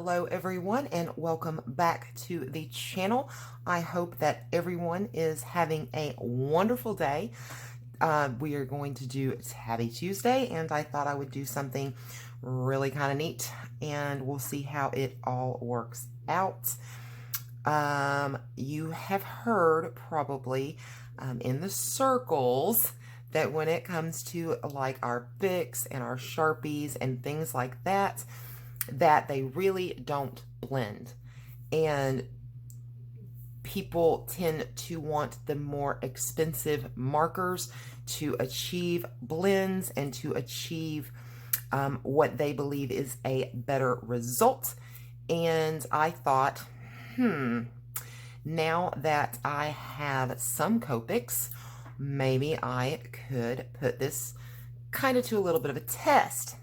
Hello everyone and welcome back to the channel. I hope that everyone is having a wonderful day. We are going to do Tabby Tuesday and I thought I would do something really kind of neat and we'll see how it all works out. You have heard probably in the circles that when it comes to like our Bics and our Sharpies and things like that, that they really don't blend. And people tend to want the more expensive markers to achieve blends and to achieve what they believe is a better result. And I thought, now that I have some Copics, maybe I could put this kind of to a little bit of a test.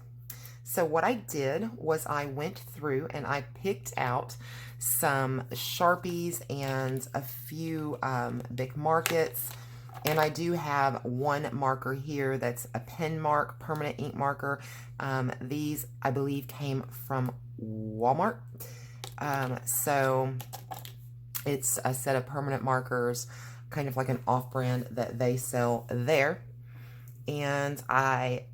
So what I did was I went through and I picked out some Sharpies and a few Bic Markers. And I do have one marker here that's a pen mark, permanent ink marker. These, I believe, came from Walmart. So it's a set of permanent markers, kind of like an off-brand that they sell there. And I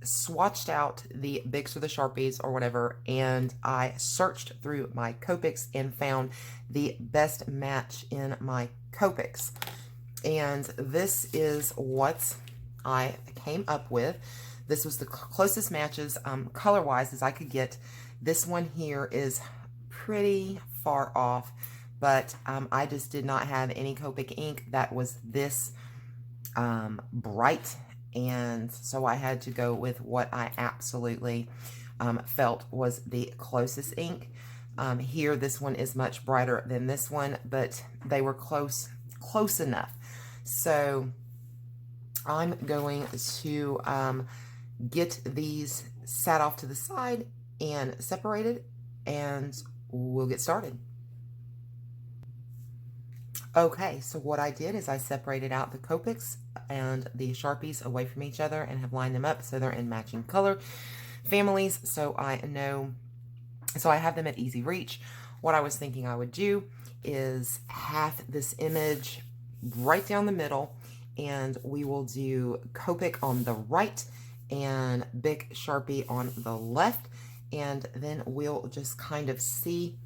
swatched out the Bics or the Sharpies or whatever, and I searched through my Copics and found the best match in my Copics. And this is what I came up with. This was the closest matches color-wise as I could get. This one here is pretty far off, but I just did not have any Copic ink that was this bright, and so I had to go with what I absolutely felt was the closest ink. Here, this one is much brighter than this one, but they were close enough. So I'm going to get these sat off to the side and separated, and we'll get started. Okay, so what I did is I separated out the Copics and the Sharpies away from each other and have lined them up so they're in matching color families, so I have them at easy reach. What I was thinking I would do is half this image right down the middle, and we will do Copic on the right and Bic Sharpie on the left, and then we'll just kind of see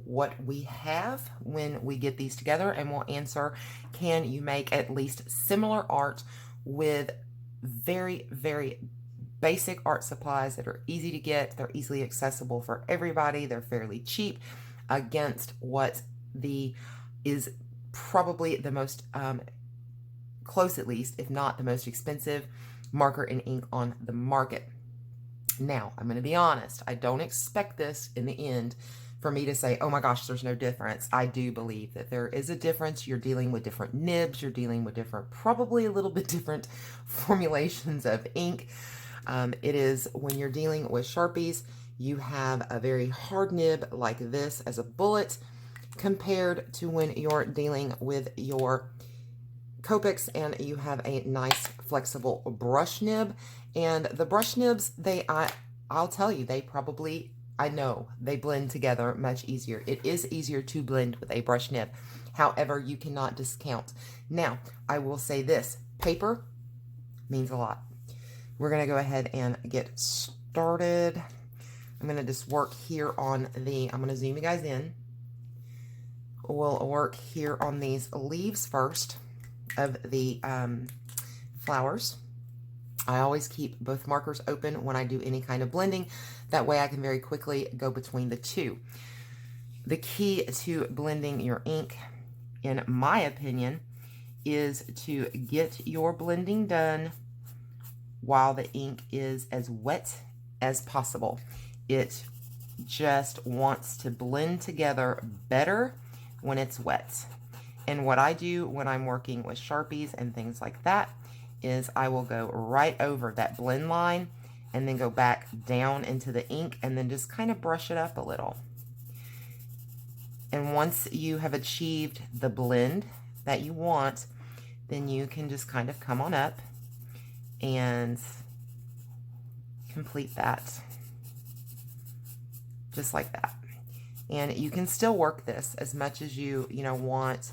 what we have when we get these together, and we'll answer, can you make at least similar art with very, very basic art supplies that are easy to get, they're easily accessible for everybody, they're fairly cheap, against what is probably the most close, at least, if not the most expensive marker and ink on the market. Now, I'm going to be honest, I don't expect this in the end for me to say, oh my gosh, there's no difference. I do believe that there is a difference. You're dealing with different nibs. You're dealing with different, probably a little bit different formulations of ink. It is when you're dealing with Sharpies, you have a very hard nib like this as a bullet compared to when you're dealing with your Copics and you have a nice flexible brush nib. And the brush nibs, I'll tell you, I know they blend together much easier. It is easier to blend with a brush nib. However, you cannot discount. Now, I will say this, paper means a lot. We're going to go ahead and get started. I'm going to just work here on I'm going to zoom you guys in. We'll work here on these leaves first of the flowers. I always keep both markers open when I do any kind of blending. That way I can very quickly go between the two. The key to blending your ink, in my opinion, is to get your blending done while the ink is as wet as possible. It just wants to blend together better when it's wet. And what I do when I'm working with Sharpies and things like that is I will go right over that blend line and then go back down into the ink and then just kind of brush it up a little. And once you have achieved the blend that you want, then you can just kind of come on up and complete that. Just like that. And you can still work this as much as you want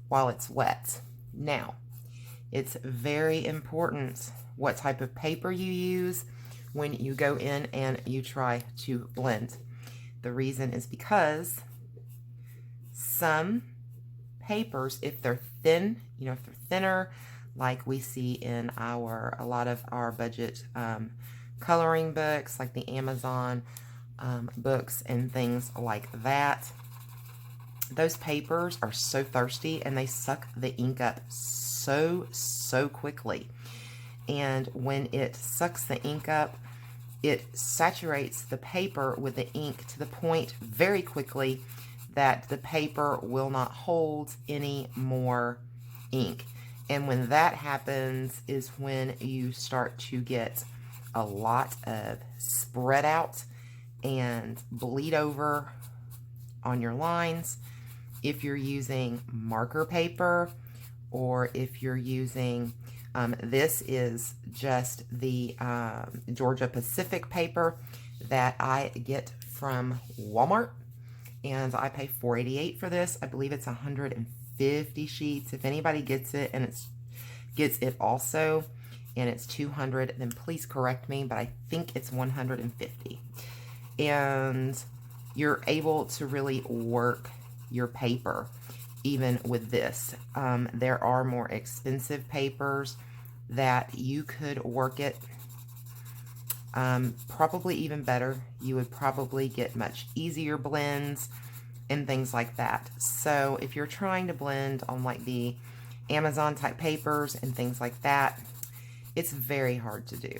while it's wet. Now, it's very important what type of paper you use when you go in and you try to blend. The reason is because some papers, if they're thin, if they're thinner, like we see in a lot of our budget coloring books, like the Amazon books and things like that, those papers are so thirsty and they suck the ink up so quickly. And when it sucks the ink up, it saturates the paper with the ink to the point very quickly that the paper will not hold any more ink. And when that happens is when you start to get a lot of spread out and bleed over on your lines. If you're using marker paper, or if you're using, this is just the Georgia Pacific paper that I get from Walmart, and I pay $4.88 for this. I believe it's 150 sheets. If anybody gets it and gets it also, and it's 200, then please correct me, but I think it's 150. And you're able to really work your paper even with this. There are more expensive papers that you could work it probably even better. You would probably get much easier blends and things like that. So if you're trying to blend on like the Amazon type papers and things like that, it's very hard to do.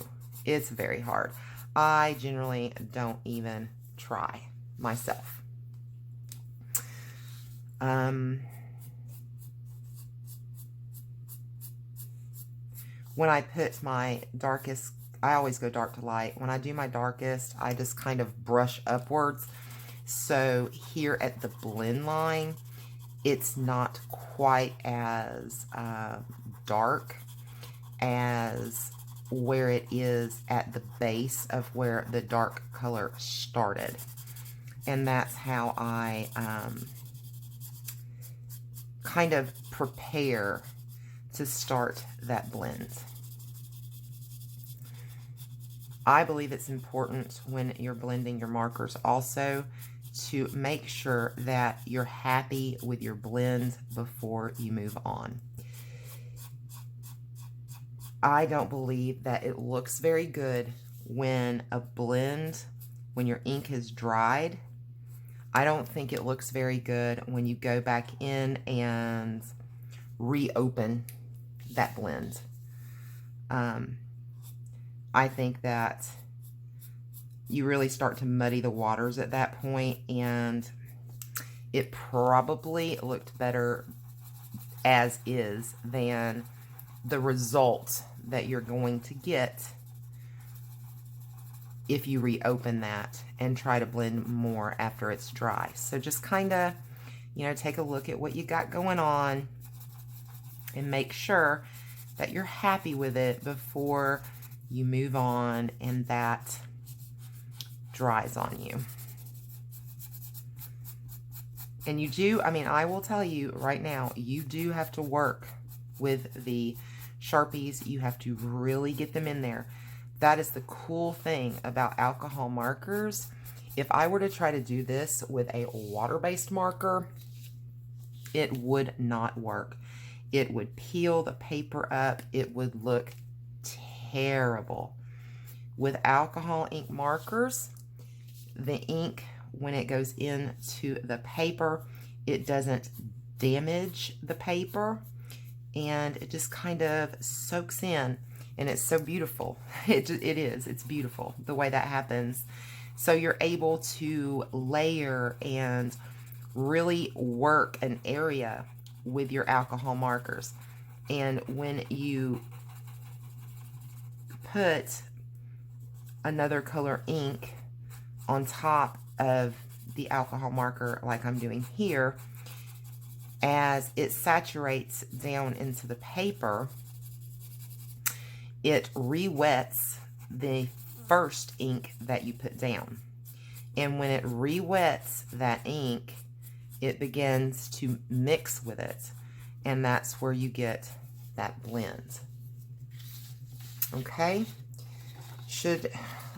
It's very hard. I generally don't even try myself. When I put my darkest, I always go dark to light. When I do my darkest, I just kind of brush upwards. So here at the blend line, it's not quite as dark as where it is at the base of where the dark color started. And that's how I kind of prepare to start that blend. I believe it's important when you're blending your markers also to make sure that you're happy with your blend before you move on. I don't believe that it looks very good when a blend, when your ink has dried. I don't think it looks very good when you go back in and reopen that blend. I think that you really start to muddy the waters at that point, and it probably looked better as is than the result that you're going to get if you reopen that and try to blend more after it's dry. So just kind of, take a look at what you got going on and make sure that you're happy with it before you move on and that dries on you. And you do, I will tell you right now, you do have to work with the Sharpies. You have to really get them in there. That is the cool thing about alcohol markers. If I were to try to do this with a water-based marker, it would not work. It would peel the paper up. It would look terrible. With alcohol ink markers, the ink, when it goes into the paper, it doesn't damage the paper, and it just kind of soaks in, and it's so beautiful. It's beautiful the way that happens. So you're able to layer and really work an area with your alcohol markers. And when you put another color ink on top of the alcohol marker, like I'm doing here, as it saturates down into the paper, it re-wets the first ink that you put down. And when it re-wets that ink, it begins to mix with it. And that's where you get that blend. Okay?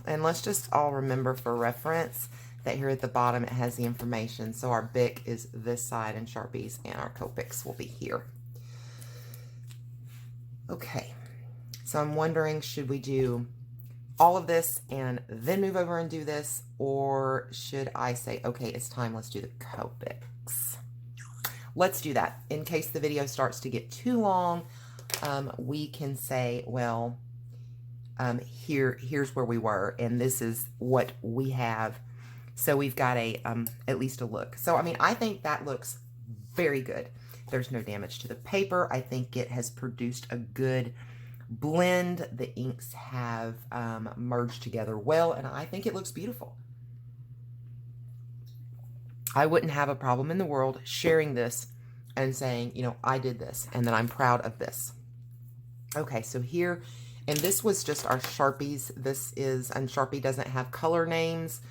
And let's just all remember for reference that here at the bottom it has the information. So our Bic is this side and Sharpies, and our Copics will be here. Okay, so I'm wondering, should we do all of this and then move over and do this, or should I say, okay, it's time, let's do the Copics. Let's do that. In case the video starts to get too long, we can say, well, here's where we were, and this is what we have. So we've got a at least a look. So I mean, I think that looks very good. There's no damage to the paper. I think it has produced a good blend. The inks have merged together well, and I think it looks beautiful. I wouldn't have a problem in the world sharing this and saying, you know, I did this, and that I'm proud of this. Okay, so here, and this was just our Sharpies. This is, and Sharpie doesn't have color names,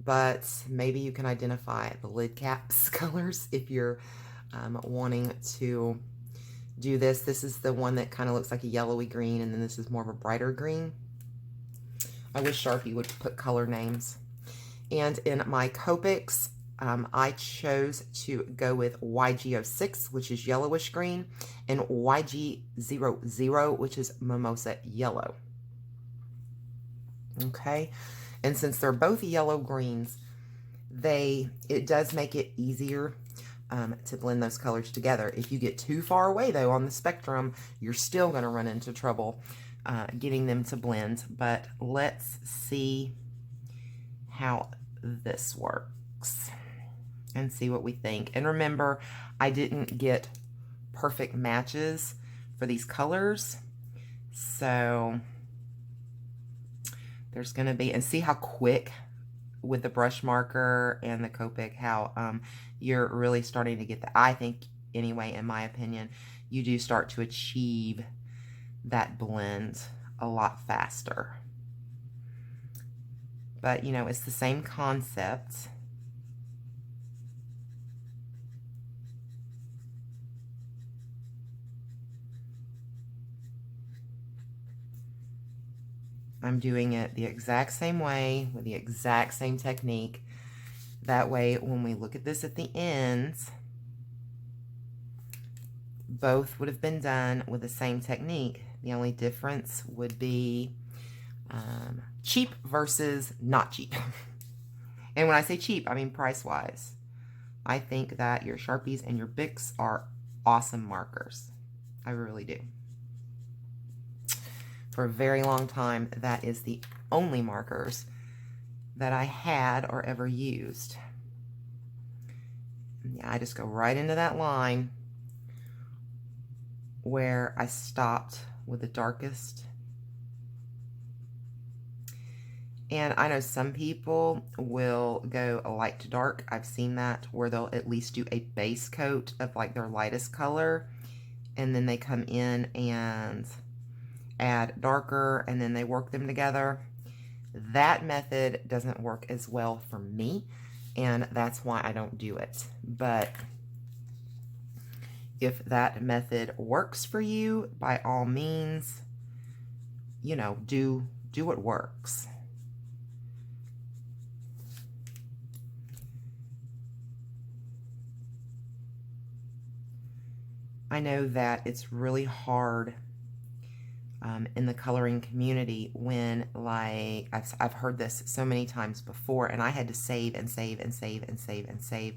but maybe you can identify the lid caps colors if you're wanting to do this. This is the one that kind of looks like a yellowy green, and then this is more of a brighter green. I wish Sharpie would put color names. And in my Copics, I chose to go with YG06, which is yellowish green, and YG00, which is mimosa yellow. Okay, and since they're both yellow greens, it does make it easier to blend those colors together. If you get too far away, though, on the spectrum, you're still going to run into trouble getting them to blend. But let's see how this works and see what we think. And remember, I didn't get perfect matches for these colors, so there's going to be, and see how quick with the brush marker and the Copic, how you're really starting to get the, I think anyway, in my opinion, you do start to achieve that blend a lot faster. But, you know, it's the same concept. I'm doing it the exact same way with the exact same technique. That way, when we look at this at the ends, both would have been done with the same technique. The only difference would be cheap versus not cheap. And when I say cheap, I mean price-wise. I think that your Sharpies and your Bics are awesome markers. I really do. For a very long time, that is the only markers that I had or ever used. Yeah, I just go right into that line where I stopped with the darkest. And I know some people will go light to dark. I've seen that, where they'll at least do a base coat of like their lightest color, and then they come in and add darker, and then they work them together. That method doesn't work as well for me, and that's why I don't do it. But if that method works for you, by all means, you know, do what works. I know that it's really hard in the coloring community when, like, I've heard this so many times before, and I had to save and save and save and save and save,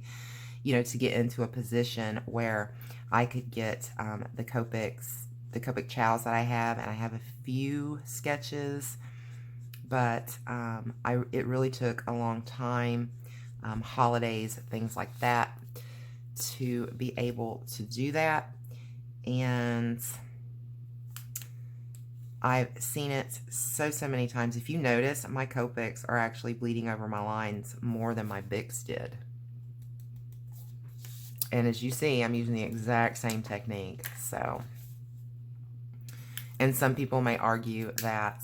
you know, to get into a position where I could get the Copic chows that I have, and I have a few sketches, but it really took a long time, holidays, things like that, to be able to do that. And I've seen it so many times. If you notice, my Copics are actually bleeding over my lines more than my Bics did. And as you see, I'm using the exact same technique. So, and some people may argue that,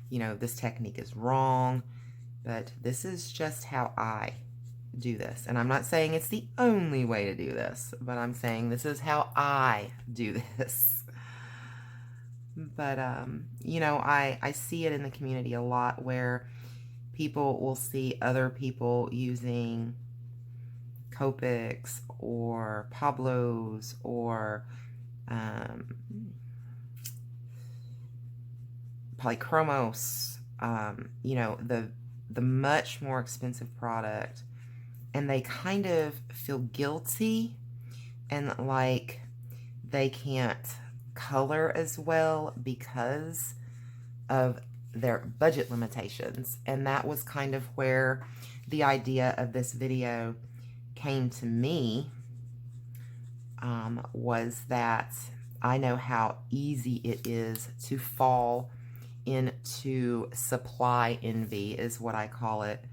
you know, this technique is wrong. But this is just how I do this. And I'm not saying it's the only way to do this, but I'm saying this is how I do this. But, you know, I see it in the community a lot where people will see other people using Copics or Pablos or Polychromos, you know, the much more expensive product, and they kind of feel guilty and like they can't color as well because of their budget limitations. And that was kind of where the idea of this video came to me, was that I know how easy it is to fall into supply envy, is what I call it,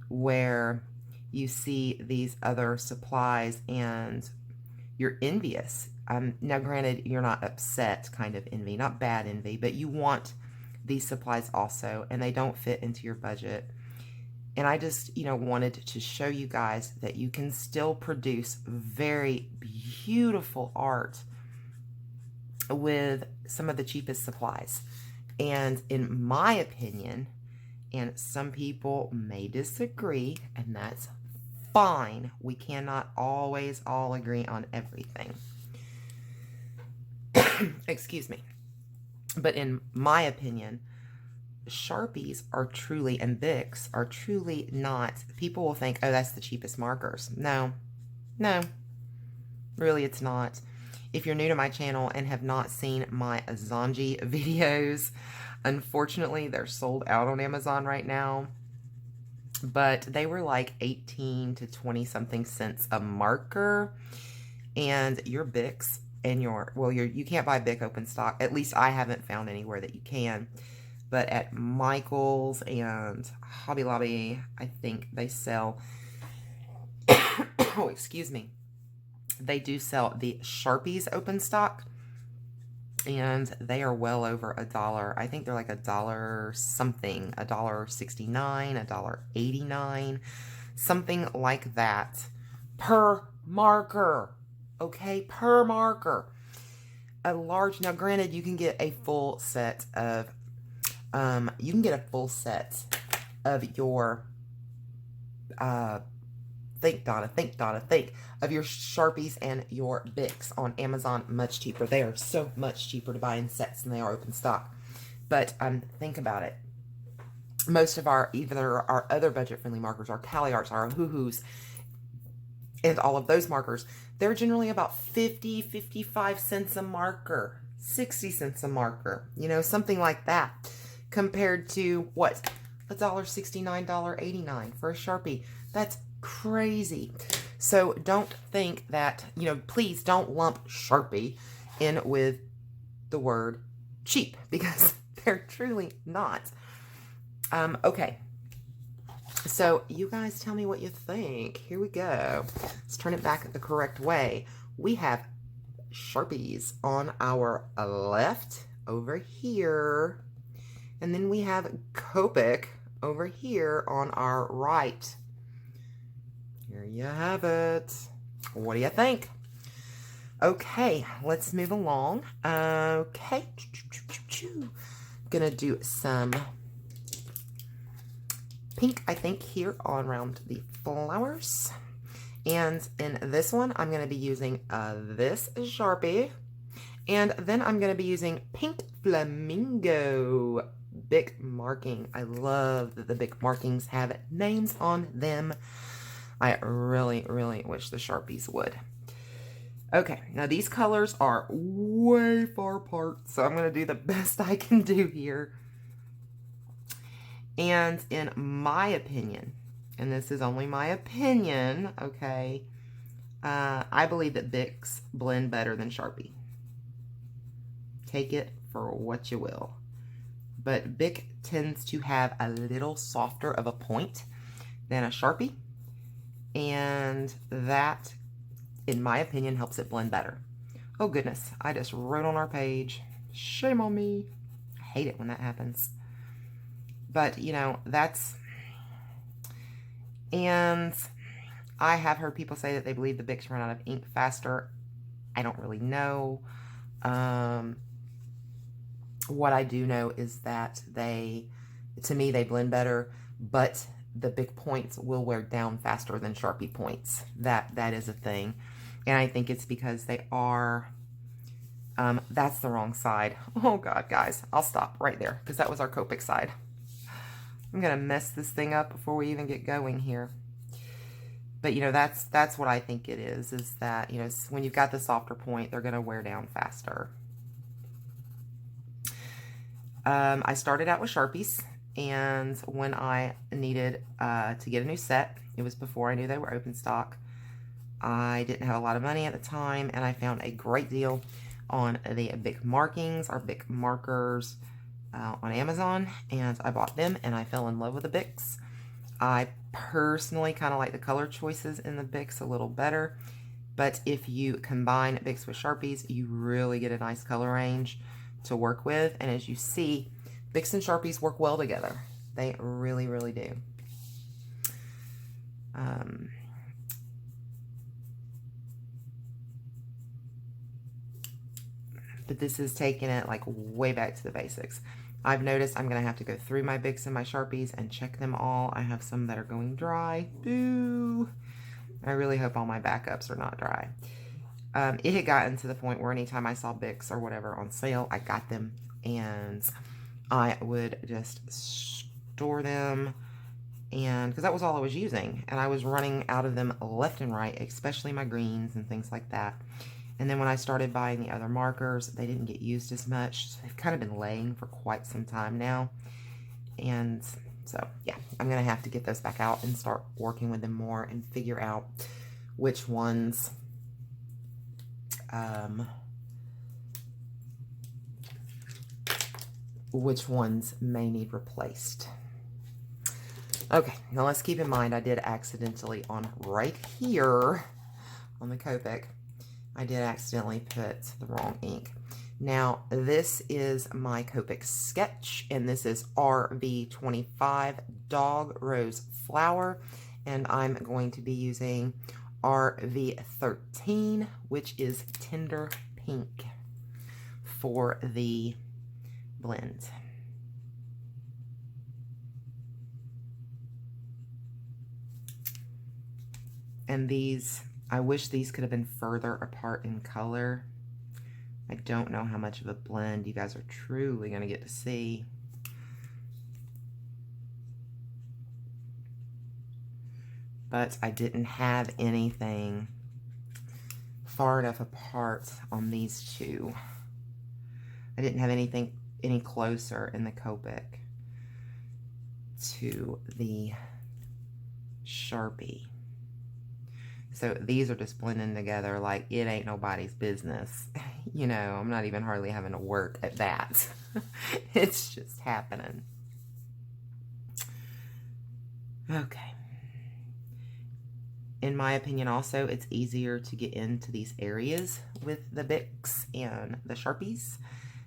where you see these other supplies and you're envious. Now, granted, you're not upset kind of envy, not bad envy, but you want these supplies also, and they don't fit into your budget. And I just, you know, wanted to show you guys that you can still produce very beautiful art with some of the cheapest supplies. And in my opinion, and some people may disagree, and that's fine. We cannot always all agree on everything. Excuse me. But in my opinion, Sharpies are truly, and Bics are truly not, people will think, oh, that's the cheapest markers. No, really it's not. If you're new to my channel and have not seen my Azanji videos, unfortunately, they're sold out on Amazon right now. But they were like 18 to 20 something cents a marker. And your Bics and you can't buy Bic open stock. At least I haven't found anywhere that you can. But at Michael's and Hobby Lobby, I think they sell, oh, excuse me. They do sell the Sharpies open stock, and they are well over $1. I think they're like $1 something, $1.69, $1.89, something like that per marker. Okay, per marker. A large, now granted, you can get a full set of, your, think, of your Sharpies and your Bics on Amazon much cheaper. They are so much cheaper to buy in sets than they are open stock. But think about it. Most of either our other budget-friendly markers, our Cali Arts, our Hoo-Hoos, and all of those markers, they're generally about 50, 55 cents a marker, 60 cents a marker, you know, something like that, compared to what? $1.69, $1.89 for a Sharpie. That's crazy. So don't think that, you know, please don't lump Sharpie in with the word cheap, because they're truly not. Okay. So you guys tell me what you think. Here we go. Let's turn it back the correct way. We have Sharpies on our left over here. And then we have Copic over here on our right. Here you have it. What do you think? Okay, let's move along. Okay. Gonna do some pink, I think, here on around the flowers. And in this one, I'm going to be using this Sharpie. And then I'm going to be using Pink Flamingo Bic marking. I love that the Bic markings have names on them. I really, really wish the Sharpies would. Okay, now these colors are way far apart, so I'm going to do the best I can do here. And in my opinion, and this is only my opinion, okay, I believe that Bics blend better than Sharpie. Take it for what you will. But Bic tends to have a little softer of a point than a Sharpie. And that, in my opinion, helps it blend better. Oh goodness, I just wrote on our page. Shame on me. I hate it when that happens. But, you know, that's And I have heard people say that they believe the Bics run out of ink faster. I don't really know. What I do know is that to me, they blend better, but the Bic points will wear down faster than Sharpie points. That is a thing. And I think it's because they are, that's the wrong side. Oh God, guys, I'll stop right there because that was our Copic side. I'm going to mess this thing up before we even get going here. But, you know, that's what I think it is that, you know, when you've got the softer point, they're going to wear down faster. I started out with Sharpies, and when I needed to get a new set, it was before I knew they were open stock. I didn't have a lot of money at the time, and I found a great deal on the Bic markings or Bic markers on Amazon, and I bought them, and I fell in love with the Bics. I personally kind of like the color choices in the Bics a little better, but if you combine Bics with Sharpies, you really get a nice color range to work with. And as you see, Bics and Sharpies work well together. They really, really do. But this is taking it like way back to the basics. I've noticed I'm going to have to go through my Bics and my Sharpies and check them all. I have some that are going dry. Boo! I really hope all my backups are not dry. It had gotten to the point where anytime I saw Bics or whatever on sale, I got them, and I would just store them, and because that was all I was using, and I was running out of them left and right, especially my greens and things like that. And then when I started buying the other markers, they didn't get used as much. So they've kind of been laying for quite some time now. And so, yeah, I'm going to have to get those back out and start working with them more and figure out which ones may need replaced. Okay, now let's keep in mind I did accidentally on right here on the Copic, I did accidentally put the wrong ink. Now, this is my Copic sketch, and this is RV25 Dog Rose Flower, and I'm going to be using RV13, which is Tender Pink, for the blend. And these, I wish these could have been further apart in color. I don't know how much of a blend you guys are truly going to get to see. But I didn't have anything far enough apart on these two. I didn't have anything any closer in the Copic to the Sharpie. So these are just blending together like it ain't nobody's business. You know, I'm not even hardly having to work at that. It's just happening. Okay. In my opinion also, it's easier to get into these areas with the Bics and the Sharpies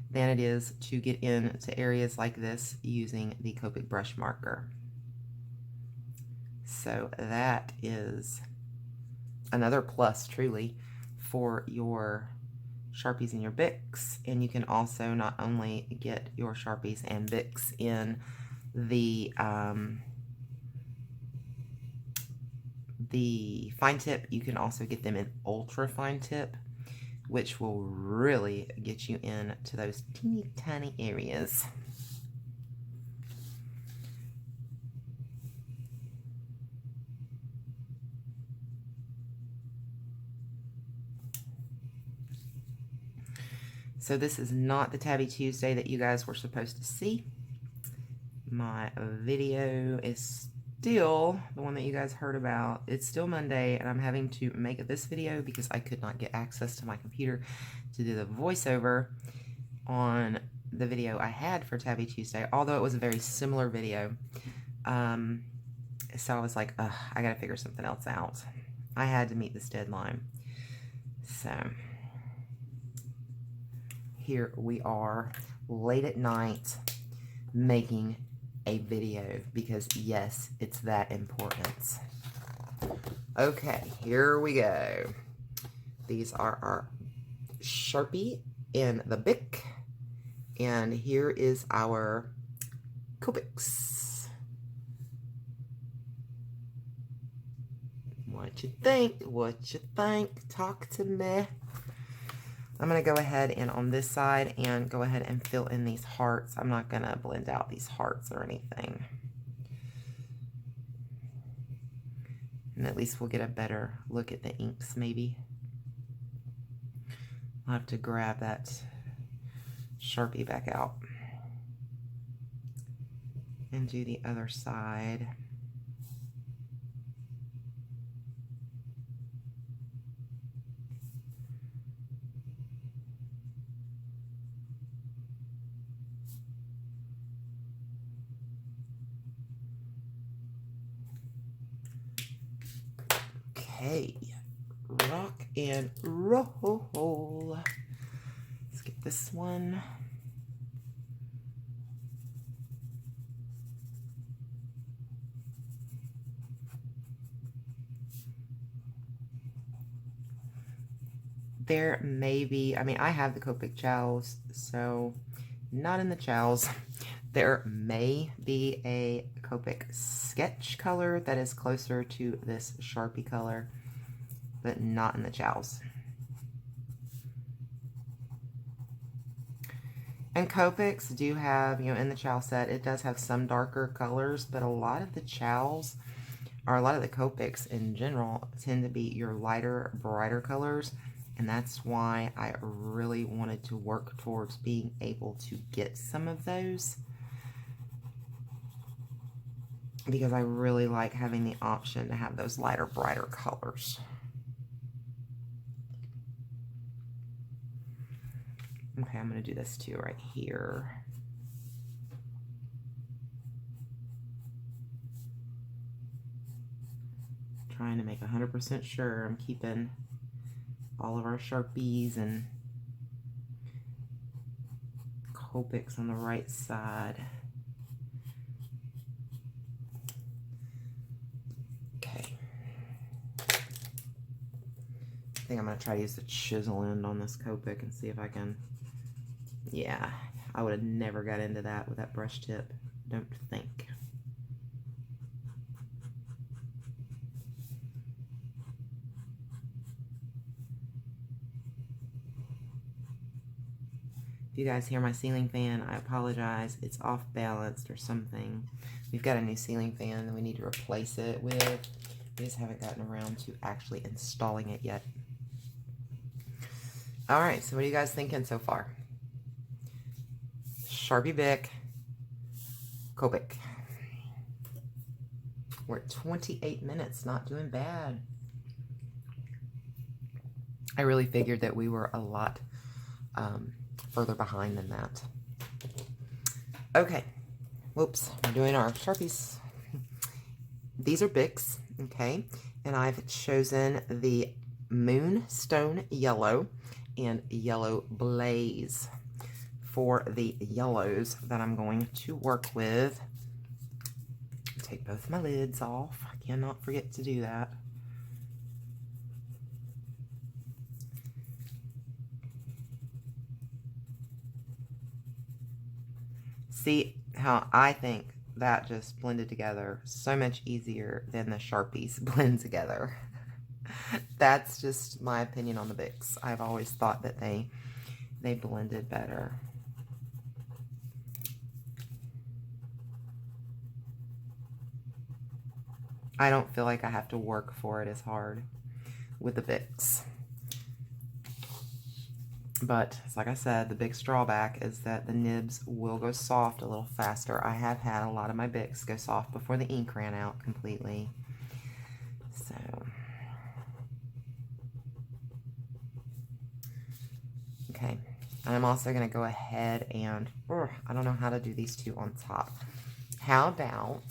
than it is to get into areas like this using the Copic brush marker. So that is another plus, truly, for your Sharpies and your Bics. And you can also not only get your Sharpies and Bics in the fine tip, you can also get them in ultra fine tip, which will really get you into those teeny tiny areas. So this is not the Tabby Tuesday that you guys were supposed to see. My video is still the one that you guys heard about. It's still Monday, and I'm having to make this video because I could not get access to my computer to do the voiceover on the video I had for Tabby Tuesday, although it was a very similar video. So I was like, ugh, I gotta figure something else out. I had to meet this deadline. So here we are late at night making a video because yes, it's that important. Okay, here we go. These are our Sharpie in the Bic, and here is our Copics. What you think? What you think? Talk to me. I'm going to go ahead and on this side and go ahead and fill in these hearts. I'm not going to blend out these hearts or anything. And at least we'll get a better look at the inks maybe. I'll have to grab that Sharpie back out and do the other side. Okay, rock and roll. Let's get this one. There may be, I mean, I have the Copic Chows, so not in the Chows. There may be a Copic sketch color that is closer to this Sharpie color, but not in the Chows. And Copics do have, you know, in the Chow set, it does have some darker colors, but a lot of the Chows, or a lot of the Copics in general, tend to be your lighter, brighter colors. And that's why I really wanted to work towards being able to get some of those, because I really like having the option to have those lighter, brighter colors. Okay, I'm going to do this too right here. Trying to make 100% sure I'm keeping all of our Sharpies and Copics on the right side. Okay. I think I'm going to try to use the chisel end on this Copic and see if I can. Yeah, I would have never got into that with that brush tip, don't think. If you guys hear my ceiling fan, I apologize. It's off balanced or something. We've got a new ceiling fan that we need to replace it with. We just haven't gotten around to actually installing it yet. All right, so what are you guys thinking so far? Sharpie Bic, Copic. We're at 28 minutes, not doing bad. I really figured that we were a lot further behind than that. Okay, whoops, we're doing our Sharpies. These are Bics, okay, and I've chosen the Moonstone Yellow and Yellow Blaze for the yellows that I'm going to work with. Take both my lids off. I cannot forget to do that. See how I think that just blended together so much easier than the Sharpies blend together. That's just my opinion on the Bics. I've always thought that they blended better. I don't feel like I have to work for it as hard with the Bics. But, like I said, the biggest drawback is that the nibs will go soft a little faster. I have had a lot of my Bics go soft before the ink ran out completely. So, okay. I'm also going to go ahead and, I don't know how to do these two on top. How about,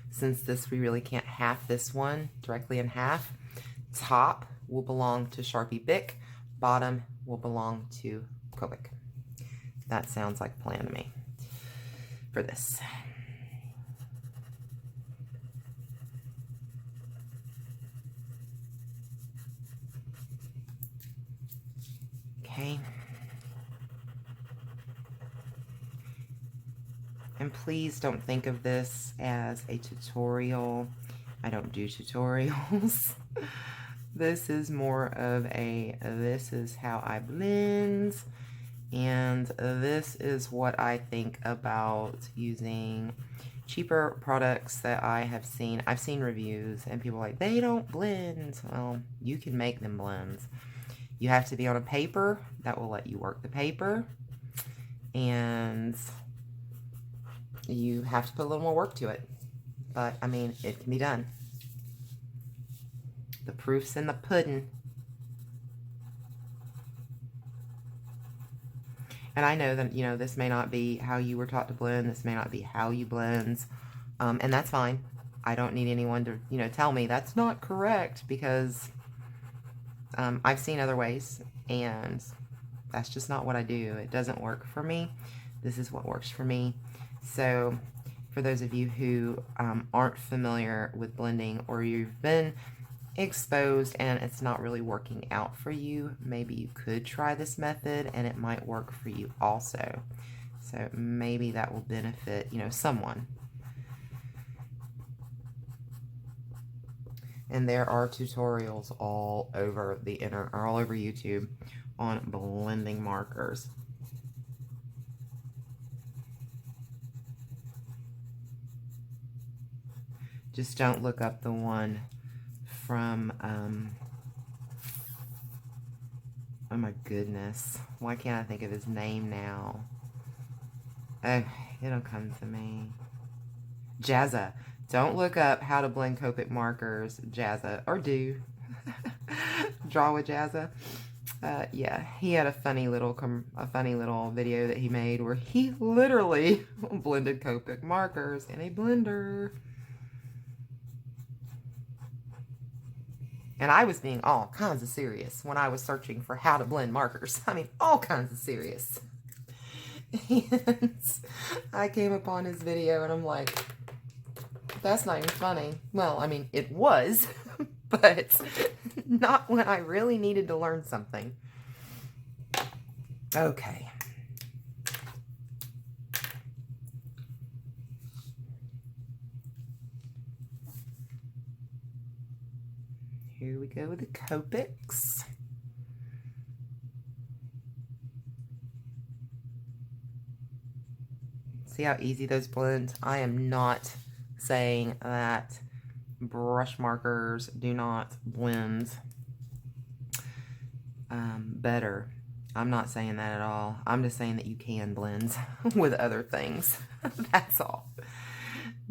since we really can't half this one directly in half, top will belong to Sharpie Bic, bottom will belong to Copic. That sounds like a plan to me for this. Okay. And please don't think of this as a tutorial. I don't do tutorials. This is more of a, this is how I blend. And this is what I think about using cheaper products that I have seen. I've seen reviews and people are like, they don't blend. Well, you can make them blend. You have to be on a paper that will let you work the paper. And you have to put a little more work to it. But, I mean, it can be done. The proof's in the pudding. And I know that, you know, this may not be how you were taught to blend. This may not be how you blend. And that's fine. I don't need anyone to, you know, tell me that's not correct, because I've seen other ways, and that's just not what I do. It doesn't work for me. This is what works for me. So for those of you who aren't familiar with blending, or you've been exposed and it's not really working out for you, maybe you could try this method and it might work for you also. So maybe that will benefit, you know, someone. And there are tutorials all over the internet, or all over YouTube, on blending markers. Just don't look up the one from, oh my goodness, why can't I think of his name now? Oh, it'll come to me. Jazza. Don't look up how to blend Copic markers, Jazza, or do. Draw with Jazza. Yeah, he had a funny little video that he made where he literally blended Copic markers in a blender. And I was being all kinds of serious when I was searching for how to blend markers. I mean, all kinds of serious. And I came upon his video and I'm like, that's not even funny. Well, I mean, it was, but not when I really needed to learn something. Okay. Here we go with the Copics. See how easy those blend? I am not saying that brush markers do not blend better. I'm not saying that at all. I'm just saying that you can blend with other things. That's all.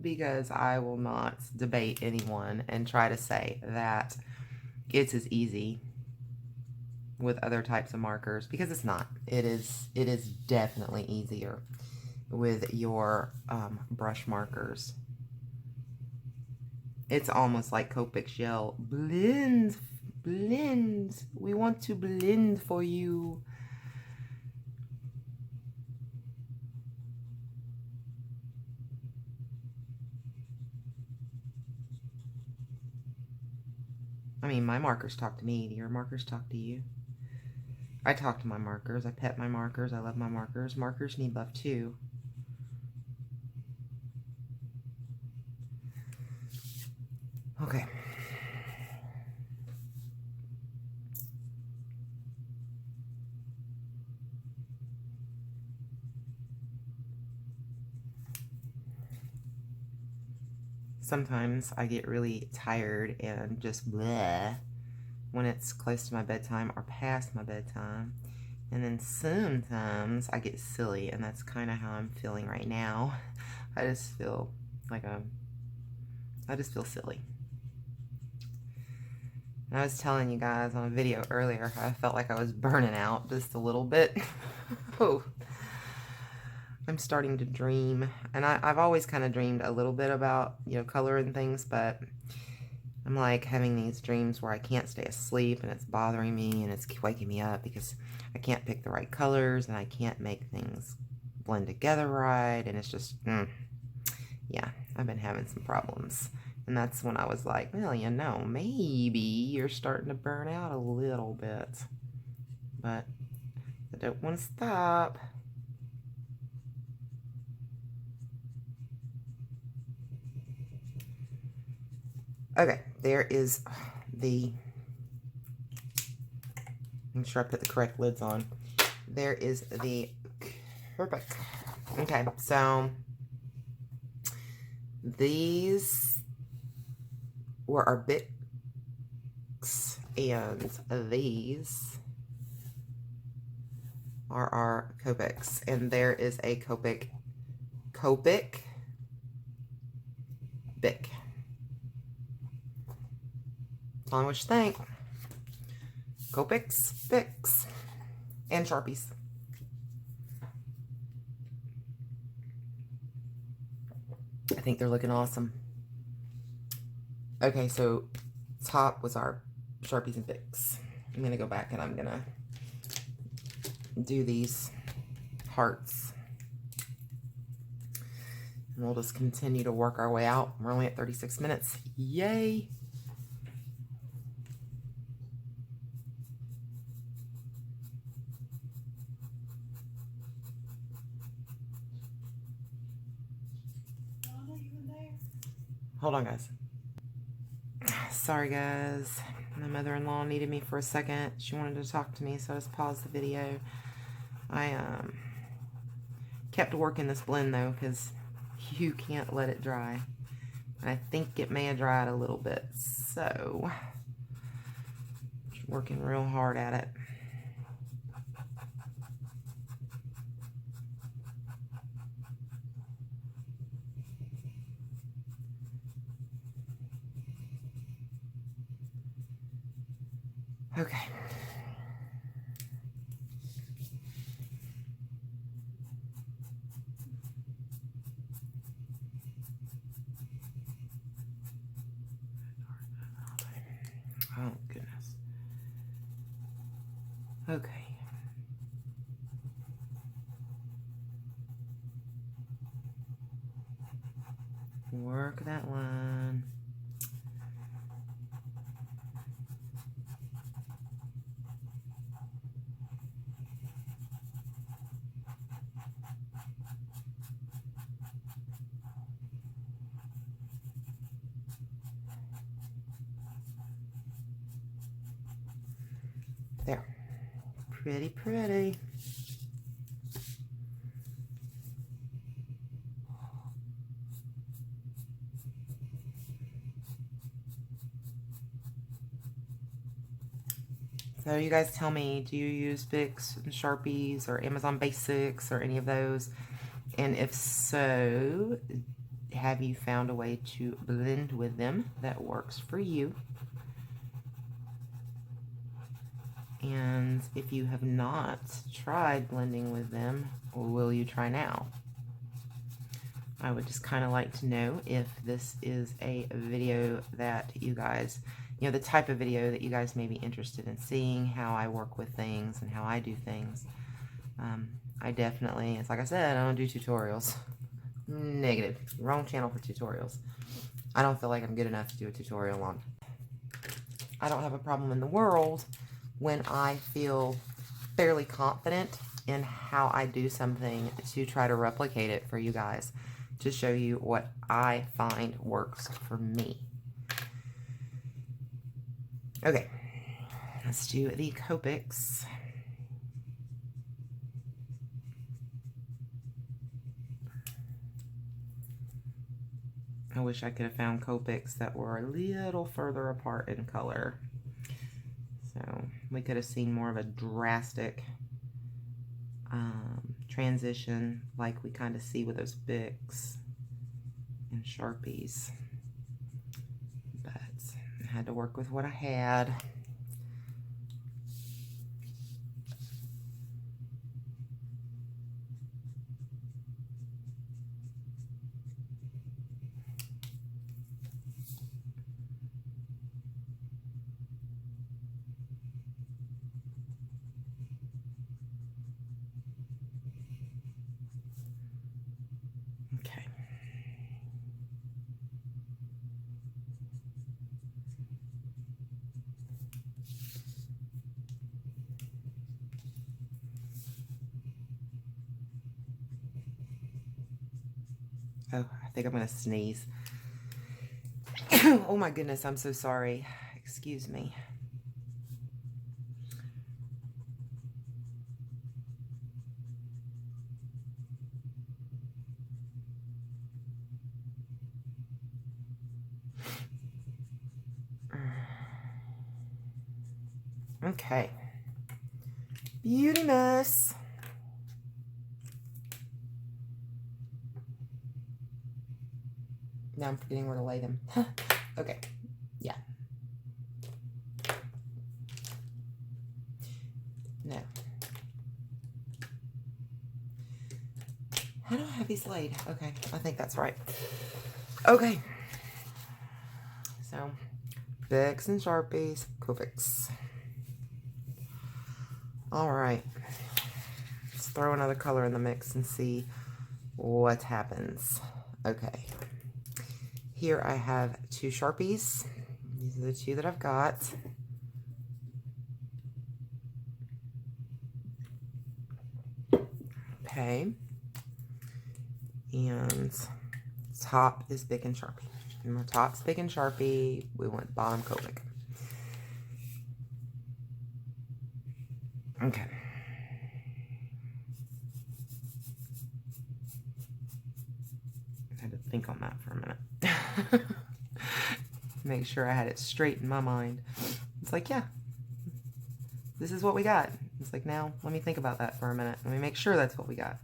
Because I will not debate anyone and try to say that it's as easy with other types of markers, because it's not. It is definitely easier with your brush markers. It's almost like Copic gel. Blend, blend. We want to blend for you. I mean, my markers talk to me. Do your markers talk to you? I talk to my markers. I pet my markers. I love my markers. Markers need love too. Okay. Sometimes I get really tired and just bleh when it's close to my bedtime or past my bedtime. And then sometimes I get silly, and that's kind of how I'm feeling right now. I just feel like I just feel silly. And I was telling you guys on a video earlier, I felt like I was burning out just a little bit. Oh, I'm starting to dream, and I've always kind of dreamed a little bit about, you know, color and things, but I'm like having these dreams where I can't stay asleep, and it's bothering me, and it's waking me up because I can't pick the right colors, and I can't make things blend together right, and it's just, yeah, I've been having some problems. And that's when I was like, well, you know, maybe you're starting to burn out a little bit. But I don't want to stop. Okay, there is the, make sure I put the correct lids on. There is the Copic. Okay, so these were our Bics, and these are our Copics, and there is a Copic Bic. Tell me what you think. Copics, Bics, and Sharpies. I think they're looking awesome. Okay, so top was our Sharpies and Bics. I'm going to go back and I'm going to do these hearts. And we'll just continue to work our way out. We're only at 36 minutes. Yay! Hold on, guys. Sorry, guys. My mother-in-law needed me for a second. She wanted to talk to me, so I just paused the video. I kept working this blend, though, because you can't let it dry. And I think it may have dried a little bit, so just working real hard at it. Okay. Oh, goodness. Okay. Work that line. There. Pretty, pretty. So you guys tell me, do you use Bics and Sharpies or Amazon Basics or any of those? And if so, have you found a way to blend with them that works for you? And if you have not tried blending with them, will you try now? I would just kind of like to know if this is a video that you guys, you know, the type of video that you guys may be interested in seeing, how I work with things and how I do things. I definitely, it's like I said, I don't do tutorials. Negative. Wrong channel for tutorials. I don't feel like I'm good enough to do a tutorial on. I don't have a problem in the world when I feel fairly confident in how I do something to try to replicate it for you guys, to show you what I find works for me. Okay, let's do the Copics. I wish I could have found Copics that were a little further apart in color. So we could have seen more of a drastic transition like we kind of see with those Bics and Sharpies. But I had to work with what I had. Okay. Oh, I think I'm going to sneeze. Oh my goodness, I'm so sorry. Excuse me. Okay. Beauty mess. Now I'm forgetting where to lay them. Okay. Yeah. No. How do I have these laid? Okay, I think that's right. Okay. So, Bics and Sharpies, Copics. All right. Let's throw another color in the mix and see what happens. Okay. Here I have 2 Sharpies. These are the 2 that I've got. Okay. And top is Bic and Sharpie. And my top's Bic and Sharpie. We want bottom Copic. Okay. I had to think on that for a minute. Make sure I had it straight in my mind. It's like, yeah, this is what we got. It's like, now, let me think about that for a minute. Let me make sure that's what we got.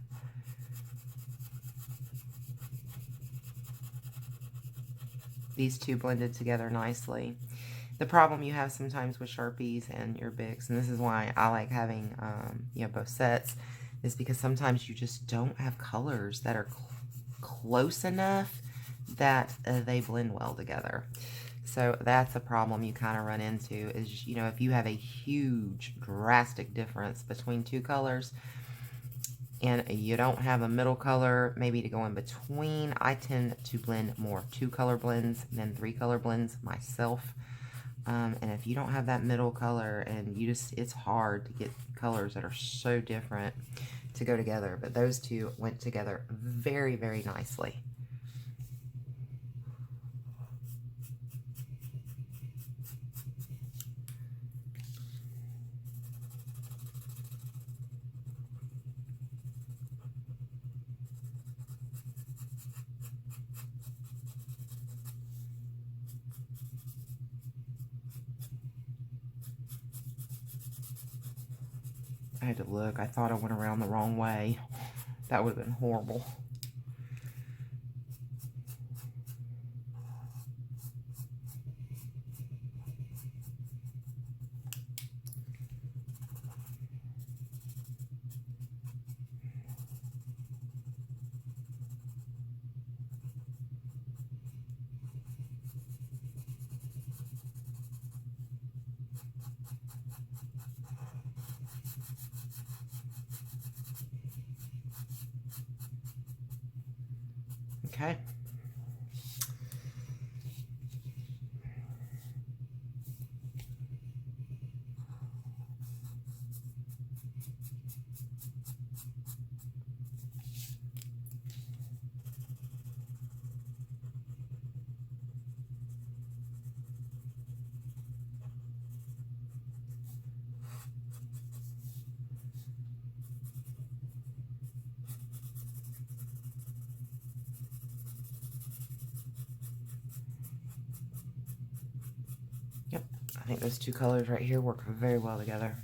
These 2 blended together nicely. The problem you have sometimes with Sharpies and your Bics, and this is why I like having you know, both sets, is because sometimes you just don't have colors that are close enough that they blend well together. So that's a problem you kind of run into is, you know, if you have a huge drastic difference between 2 colors and you don't have a middle color maybe to go in between, I tend to blend more 2 color blends than 3 color blends myself. And if you don't have that middle color and you just, it's hard to get colors that are so different to go together. But those 2 went together very, very nicely. I had to look. I thought I went around the wrong way. That would have been horrible. Okay. Yep, I think those 2 colors right here work very well together.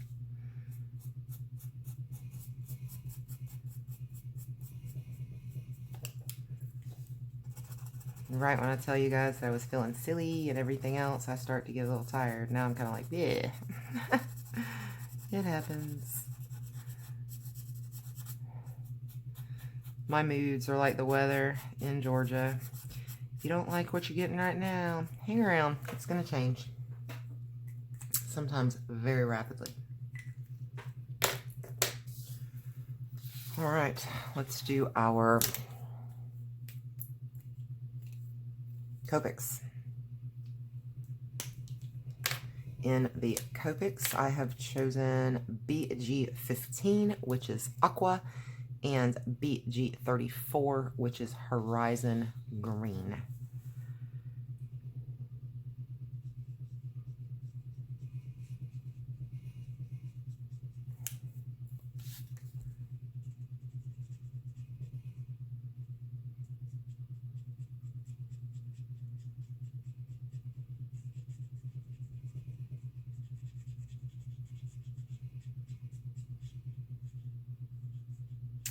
Right when I tell you guys that I was feeling silly and everything else, I start to get a little tired. Now I'm kind of like, yeah. It happens. My moods are like the weather in Georgia. If you don't like what you're getting right now, hang around. It's going to change. Sometimes very rapidly. All right, let's do our Copics. In the Copics, I have chosen BG15, which is Aqua, and BG34, which is Horizon Green.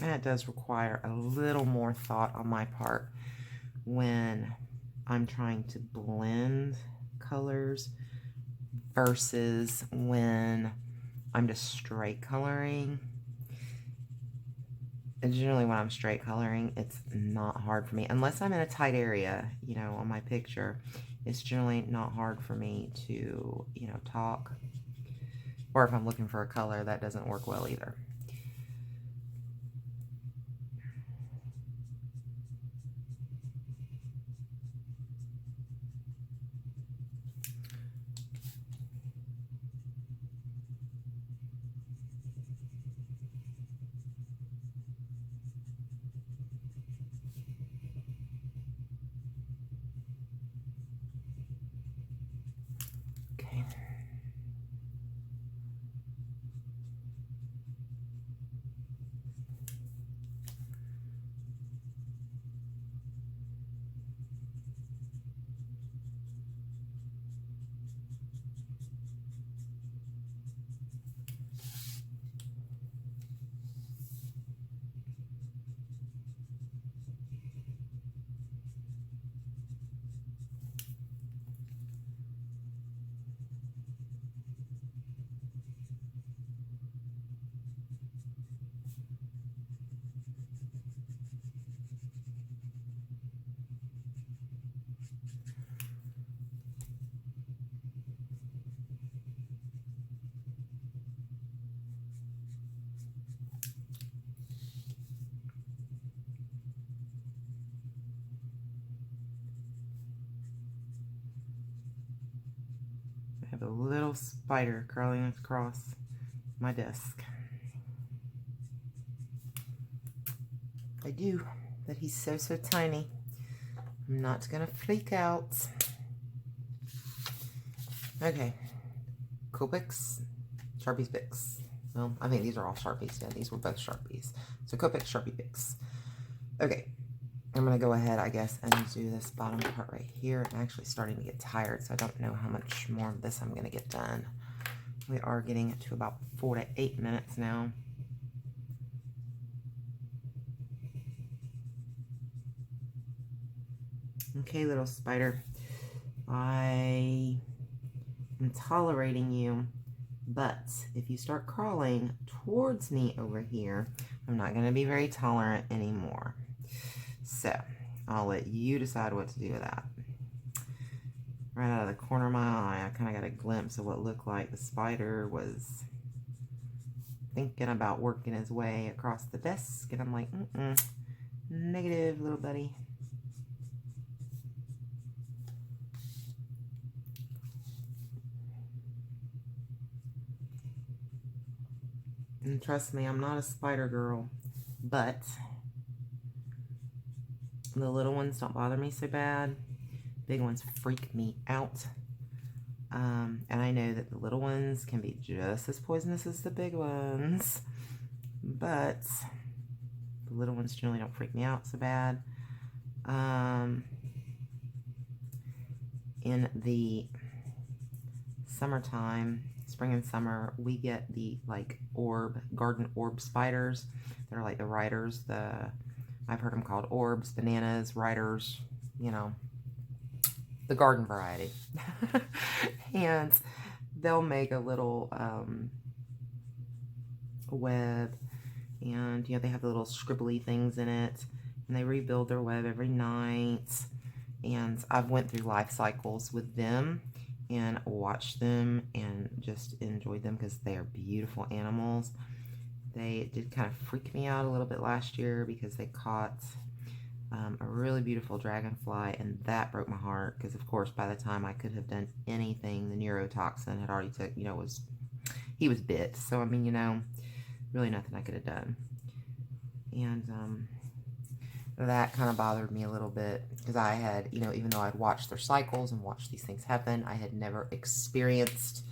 And it does require a little more thought on my part when I'm trying to blend colors versus when I'm just straight coloring. And generally when I'm straight coloring, it's not hard for me. Unless I'm in a tight area, you know, on my picture, it's generally not hard for me to, you know, talk. Or if I'm looking for a color, that doesn't work well either. Okay. I have a little spider crawling across my desk. I do, but he's so tiny. I'm not gonna freak out. Okay, Copics, Sharpies, Bics. Well, I think these are all Sharpies. Yeah, these were both Sharpies. So Copic, Sharpie, Bics. Okay, I'm gonna go ahead, I guess, and do this bottom part right here. I'm actually starting to get tired, so I don't know how much more of this I'm gonna get done. We are getting to about 4 to 8 minutes now. Okay, little spider, I am tolerating you, but if you start crawling towards me over here, I'm not going to be very tolerant anymore. So, I'll let you decide what to do with that. Right out of the corner of my eye, I kind of got a glimpse of what looked like the spider was thinking about working his way across the desk, and I'm like, negative, little buddy. And trust me, I'm not a spider girl, but the little ones don't bother me so bad. Big ones freak me out. And I know that the little ones can be just as poisonous as the big ones, but the little ones generally don't freak me out so bad. In the summertime, spring and summer, we get the like garden orb spiders. They're like the riders. I've heard them called orbs, bananas, riders, you know, the garden variety. And they'll make a little web, and you know, they have the little scribbly things in it, and they rebuild their web every night. And I've went through life cycles with them and watched them and just enjoyed them because they are beautiful animals. They did kind of freak me out a little bit last year because they caught a really beautiful dragonfly, and that broke my heart because, of course, by the time I could have done anything, the neurotoxin had already took, you know, he was bit. So, I mean, you know, really nothing I could have done. And that kind of bothered me a little bit because I had, you know, even though I'd watched their cycles and watched these things happen, I had never experienced,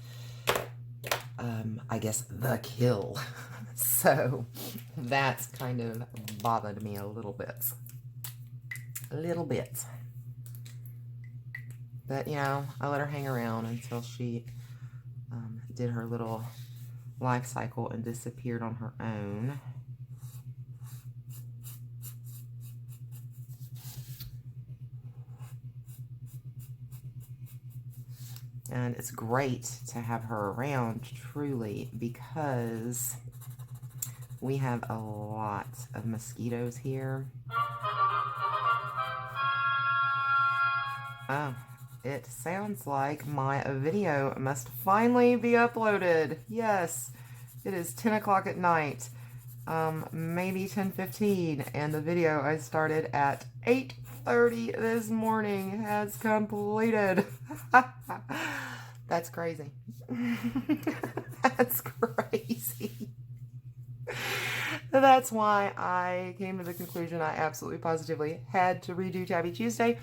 I guess, the kill. So that's kind of bothered me a little bit. A little bit. But, you know, I let her hang around until she did her little life cycle and disappeared on her own. And it's great to have her around, truly, because we have a lot of mosquitoes here. Oh, it sounds like my video must finally be uploaded. Yes, it is 10 o'clock at night, maybe 10:15, and the video I started at 8:30 this morning has completed. That's crazy. That's crazy. That's why I came to the conclusion I absolutely positively had to redo Tabby Tuesday,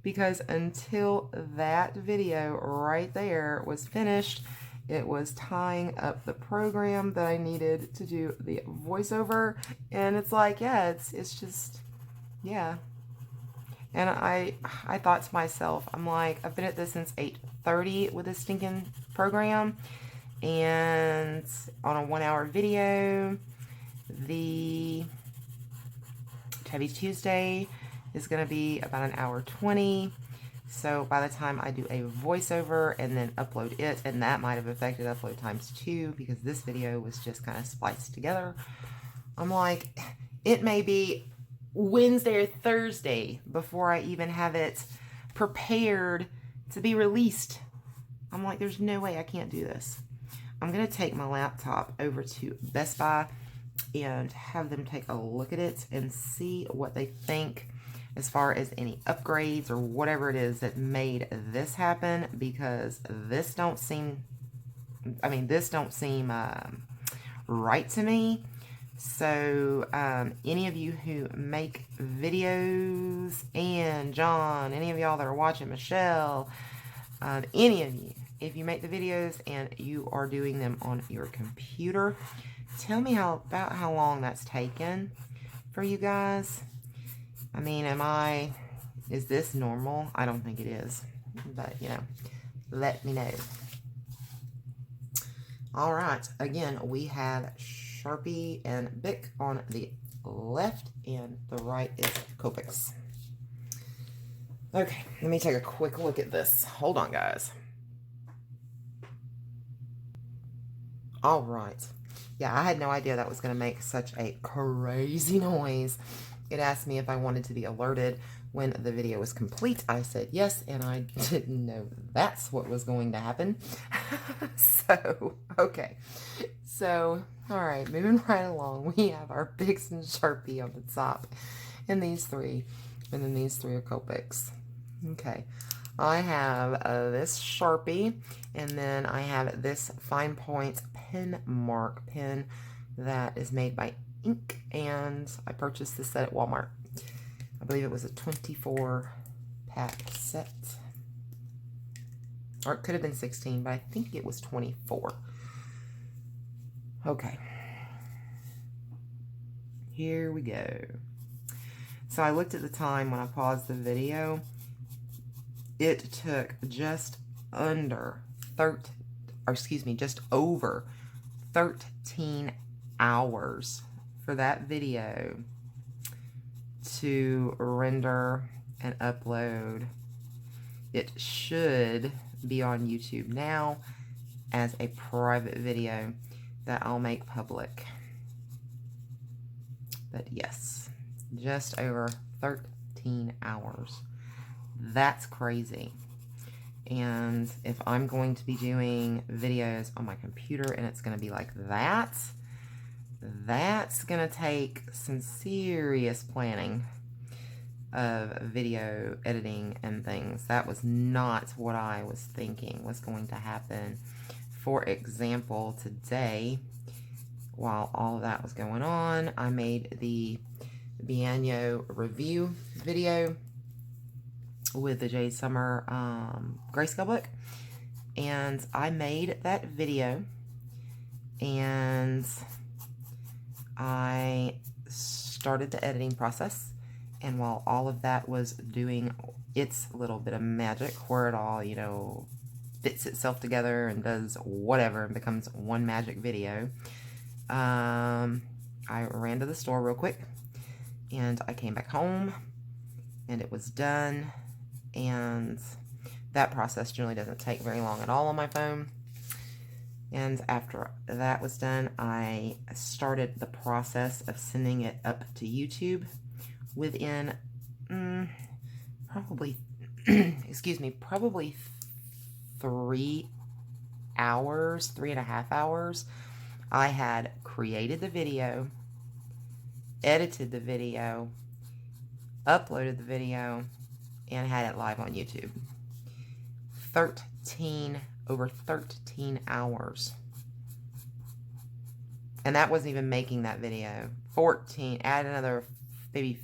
because until that video right there was finished, it was tying up the program that I needed to do the voiceover, and it's like, yeah, it's just, yeah. And I thought to myself, I'm like, I've been at this since 8:30 with this stinking program, and on a 1-hour video, the Tabby Tuesday is going to be about an hour 20. So by the time I do a voiceover and then upload it, and that might have affected upload times too, because this video was just kind of spliced together. I'm like, it may be Wednesday or Thursday before I even have it prepared to be released. I'm like, there's no way I can't do this. I'm going to take my laptop over to Best Buy and have them take a look at it and see what they think as far as any upgrades or whatever it is that made this happen, because this don't seem, right to me. So any of you who make videos, and John, any of y'all that are watching, Michelle, any of you, if you make the videos and you are doing them on your computer, tell me about how long that's taken for you guys. I mean, is this normal? I don't think it is, but, you know, let me know. All right, again, we have Sharpie and Bic on the left, and the right is Copics. Okay, let me take a quick look at this. Hold on, guys. All right. Yeah, I had no idea that was going to make such a crazy noise. It asked me if I wanted to be alerted when the video was complete. I said yes, and I didn't know that's what was going to happen. So, okay. So, all right, moving right along. We have our Bics and Sharpie on the top, and these three, and then these three are Copics. Okay. I have this Sharpie, and then I have this Fine Point pen mark pen that is made by Ink, and I purchased this set at Walmart. I believe it was a 24-pack set, or it could have been 16, but I think it was 24. Okay, here we go. So I looked at the time when I paused the video. It took just over 13 hours for that video to render and upload. It should be on YouTube now as a private video that I'll make public. But yes, just over 13 hours. That's crazy. And if I'm going to be doing videos on my computer and it's going to be like that, that's going to take some serious planning of video editing and things. That was not what I was thinking was going to happen. For example, today while all of that was going on, I made the Bianyo review video with the Jade Summer Grayscale book. And I made that video, and I started the editing process. And while all of that was doing its little bit of magic, where it all, you know, fits itself together and does whatever and becomes one magic video, I ran to the store real quick, and I came back home, and it was done. And that process generally doesn't take very long at all on my phone. And after that was done, I started the process of sending it up to YouTube within probably, excuse me, probably 3 hours, 3.5 hours. I had created the video, edited the video, uploaded the video, and had it live on YouTube. Over 13 hours. And that wasn't even making that video. 14, add another maybe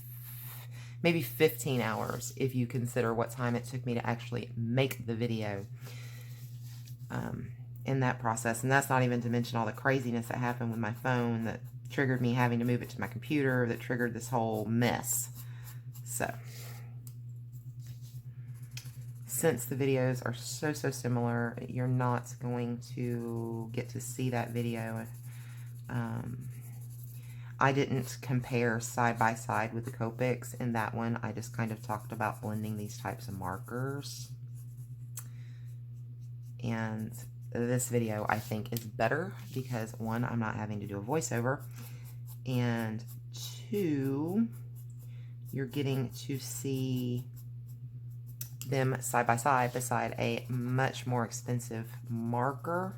15 hours if you consider what time it took me to actually make the video in that process. And that's not even to mention all the craziness that happened with my phone that triggered me having to move it to my computer, that triggered this whole mess. So, since the videos are so similar, you're not going to get to see that video. I didn't compare side by side with the Copics. In that one, I just kind of talked about blending these types of markers. And this video, I think, is better because, one, I'm not having to do a voiceover, and two, you're getting to see them side by side beside a much more expensive marker.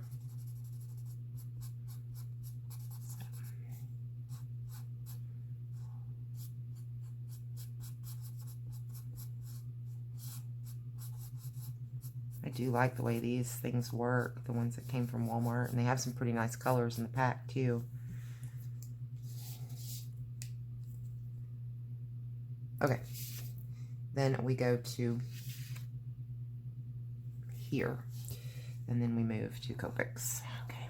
I do like the way these things work, the ones that came from Walmart, and they have some pretty nice colors in the pack too. Okay, then we go to here, and then we move to Copics. Okay.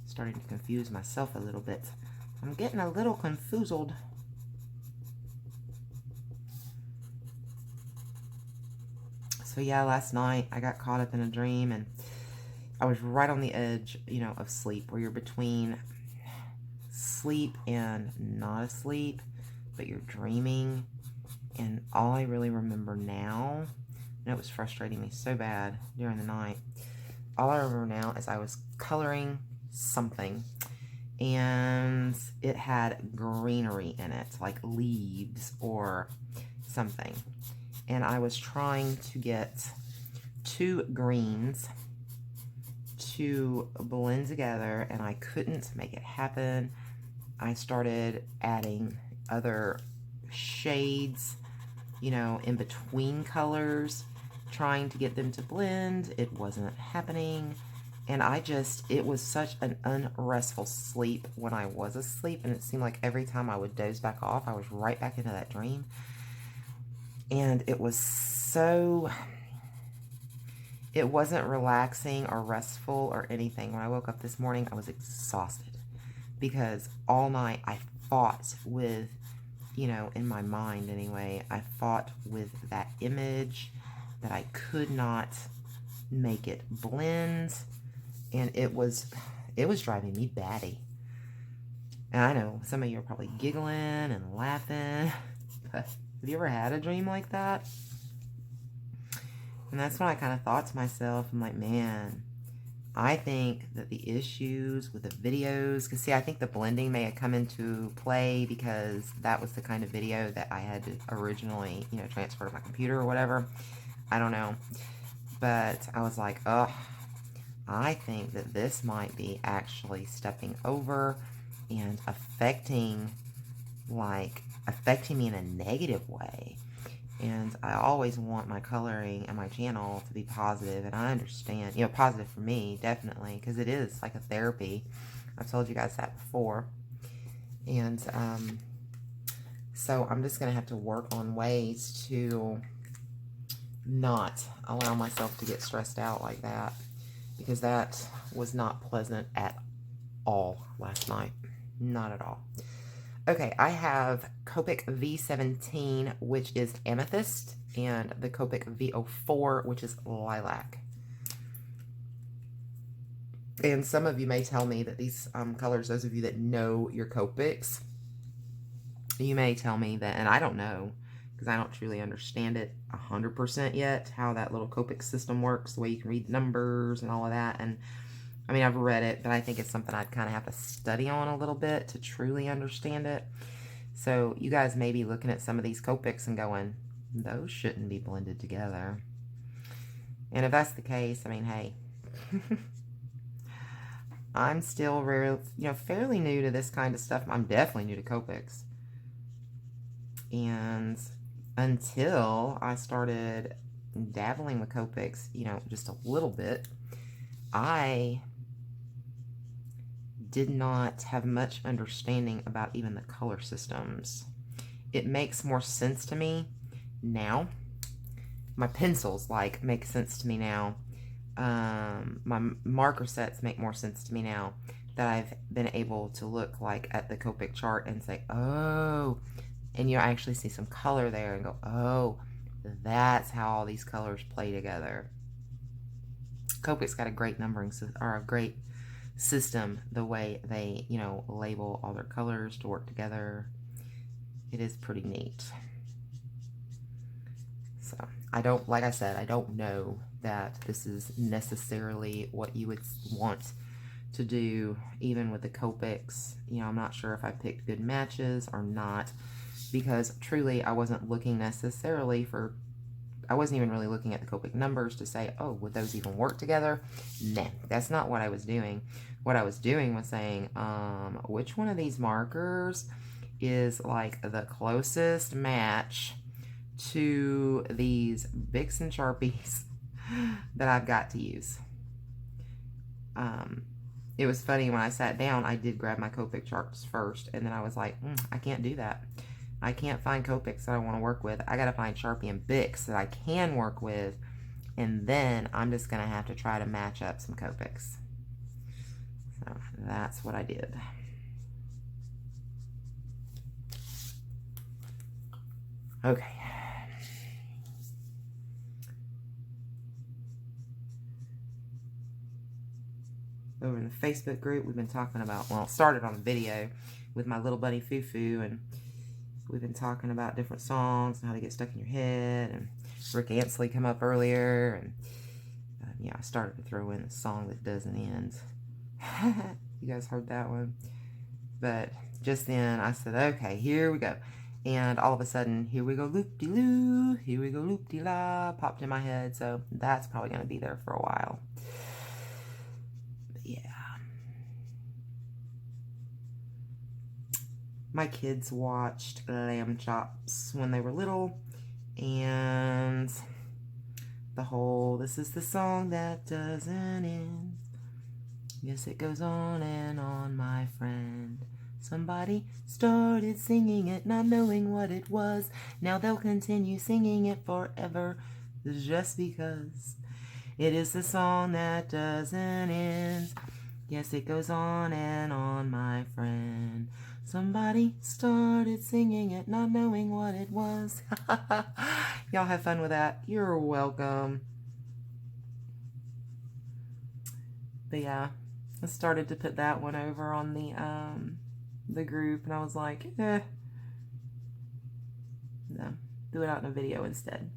Starting to confuse myself a little bit. I'm getting a little confuzzled. So yeah, last night I got caught up in a dream, and I was right on the edge, you know, of sleep, where you're between sleep and not asleep, but you're dreaming. And all I really remember now, and it was frustrating me so bad during the night, all I remember now is I was coloring something, and it had greenery in it, like leaves or something. And I was trying to get two greens to blend together, and I couldn't make it happen. I started adding other shades, you know, in between colors, trying to get them to blend. It wasn't happening. And it was such an unrestful sleep when I was asleep, and it seemed like every time I would doze back off, I was right back into that dream. And it was so, it wasn't relaxing or restful or anything. When I woke up this morning, I was exhausted because all night I fought with, you know, in my mind anyway, I fought with that image that I could not make it blend. And it was driving me batty. And I know some of you are probably giggling and laughing, but have you ever had a dream like that? And that's when I kind of thought to myself, I'm like, man, I think that the issues with the videos, because see, I think the blending may have come into play because that was the kind of video that I had to originally, you know, transfer to my computer or whatever. I don't know. But I was like, oh, I think that this might be actually stepping over and affecting me in a negative way. And I always want my coloring and my channel to be positive, and I understand, you know, positive for me, definitely, because it is like a therapy. I've told you guys that before. And so I'm just going to have to work on ways to not allow myself to get stressed out like that, because that was not pleasant at all last night. Not at all. Okay, I have Copic V17, which is Amethyst, and the Copic V04, which is Lilac. And some of you may tell me that these colors, those of you that know your Copics, you may tell me that, and I don't know, because I don't truly understand it 100% yet, how that little Copic system works, the way you can read numbers and all of that. And I mean, I've read it, but I think it's something I'd kind of have to study on a little bit to truly understand it. So you guys may be looking at some of these Copics and going, those shouldn't be blended together. And if that's the case, I mean, hey, I'm still fairly new to this kind of stuff. I'm definitely new to Copics. And until I started dabbling with Copics, you know, just a little bit, I did not have much understanding about even the color systems. It makes more sense to me now. My pencils, like, make sense to me now. My marker sets make more sense to me now that I've been able to look, like, at the Copic chart and say, oh, and you actually see some color there and go, oh, that's how all these colors play together. Copic's got a great numbering, or a great system, the way they, you know, label all their colors to work together. It is pretty neat. So I don't, like I said, I don't know that this is necessarily what you would want to do even with the Copics. You know, I'm not sure if I picked good matches or not, because truly I wasn't looking necessarily for, I wasn't even really looking at the Copic numbers to say, oh, would those even work together? Nah, that's not what I was doing. What I was doing was saying, which one of these markers is like the closest match to these Bics and Sharpies that I've got to use. It was funny, when I sat down, I did grab my Copic charts first, and then I was like, I can't do that. I can't find Copics that I want to work with. I got to find Sharpie and Bics that I can work with, and then I'm just going to have to try to match up some Copics. So that's what I did. Okay. Over in the Facebook group, we've been talking about, well, it started on a video with my little buddy Fufu, and we've been talking about different songs and how they get stuck in your head, and Rick Ansley come up earlier, and yeah, I started to throw in a song that doesn't end. You guys heard that one? But just then I said, okay, here we go. And all of a sudden, here we go loop-de-loo, here we go loop-de-la, popped in my head, so that's probably going to be there for a while. But yeah. My kids watched Lamb Chops when they were little, and the whole, this is the song that doesn't end. Yes, it goes on and on, my friend. Somebody started singing it, not knowing what it was. Now they'll continue singing it forever, just because it is the song that doesn't end. Yes, it goes on and on, my friend. Somebody started singing it, not knowing what it was. Y'all have fun with that. You're welcome. But yeah, I started to put that one over on the group, and I was like, no, do it out in a video instead.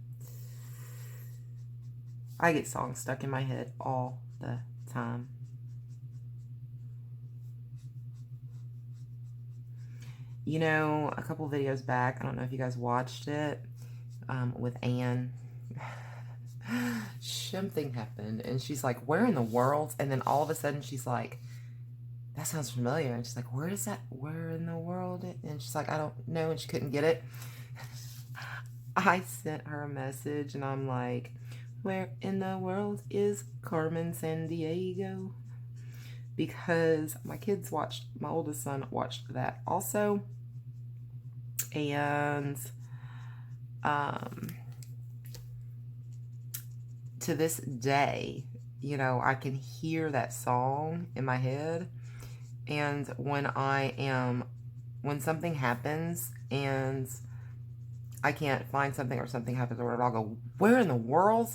I get songs stuck in my head all the time. You know, a couple videos back, I don't know if you guys watched it, with Anne. Something happened, and she's like, where in the world? And then all of a sudden she's like, that sounds familiar. And she's like, where is that? Where in the world? And she's like, I don't know. And she couldn't get it. I sent her a message and I'm like, where in the world is Carmen Sandiego? Because my kids watched, my oldest son watched that also. And to this day, you know, I can hear that song in my head. And when something happens and I can't find something or something happens or whatever, I'll go, where in the world?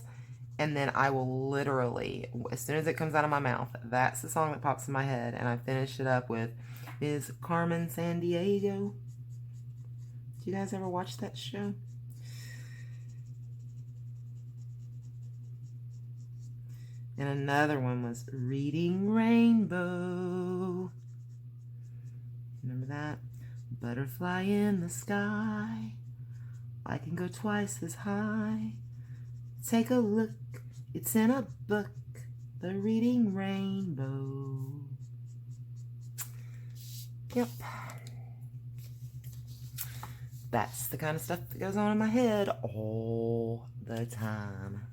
And then I will literally, as soon as it comes out of my mouth, that's the song that pops in my head. And I finish it up with, is Carmen Sandiego? Do you guys ever watch that show? And another one was Reading Rainbow. Remember that? Butterfly in the sky. I can go twice as high. Take a look. It's in a book. The Reading Rainbow. Yep. That's the kind of stuff that goes on in my head all the time.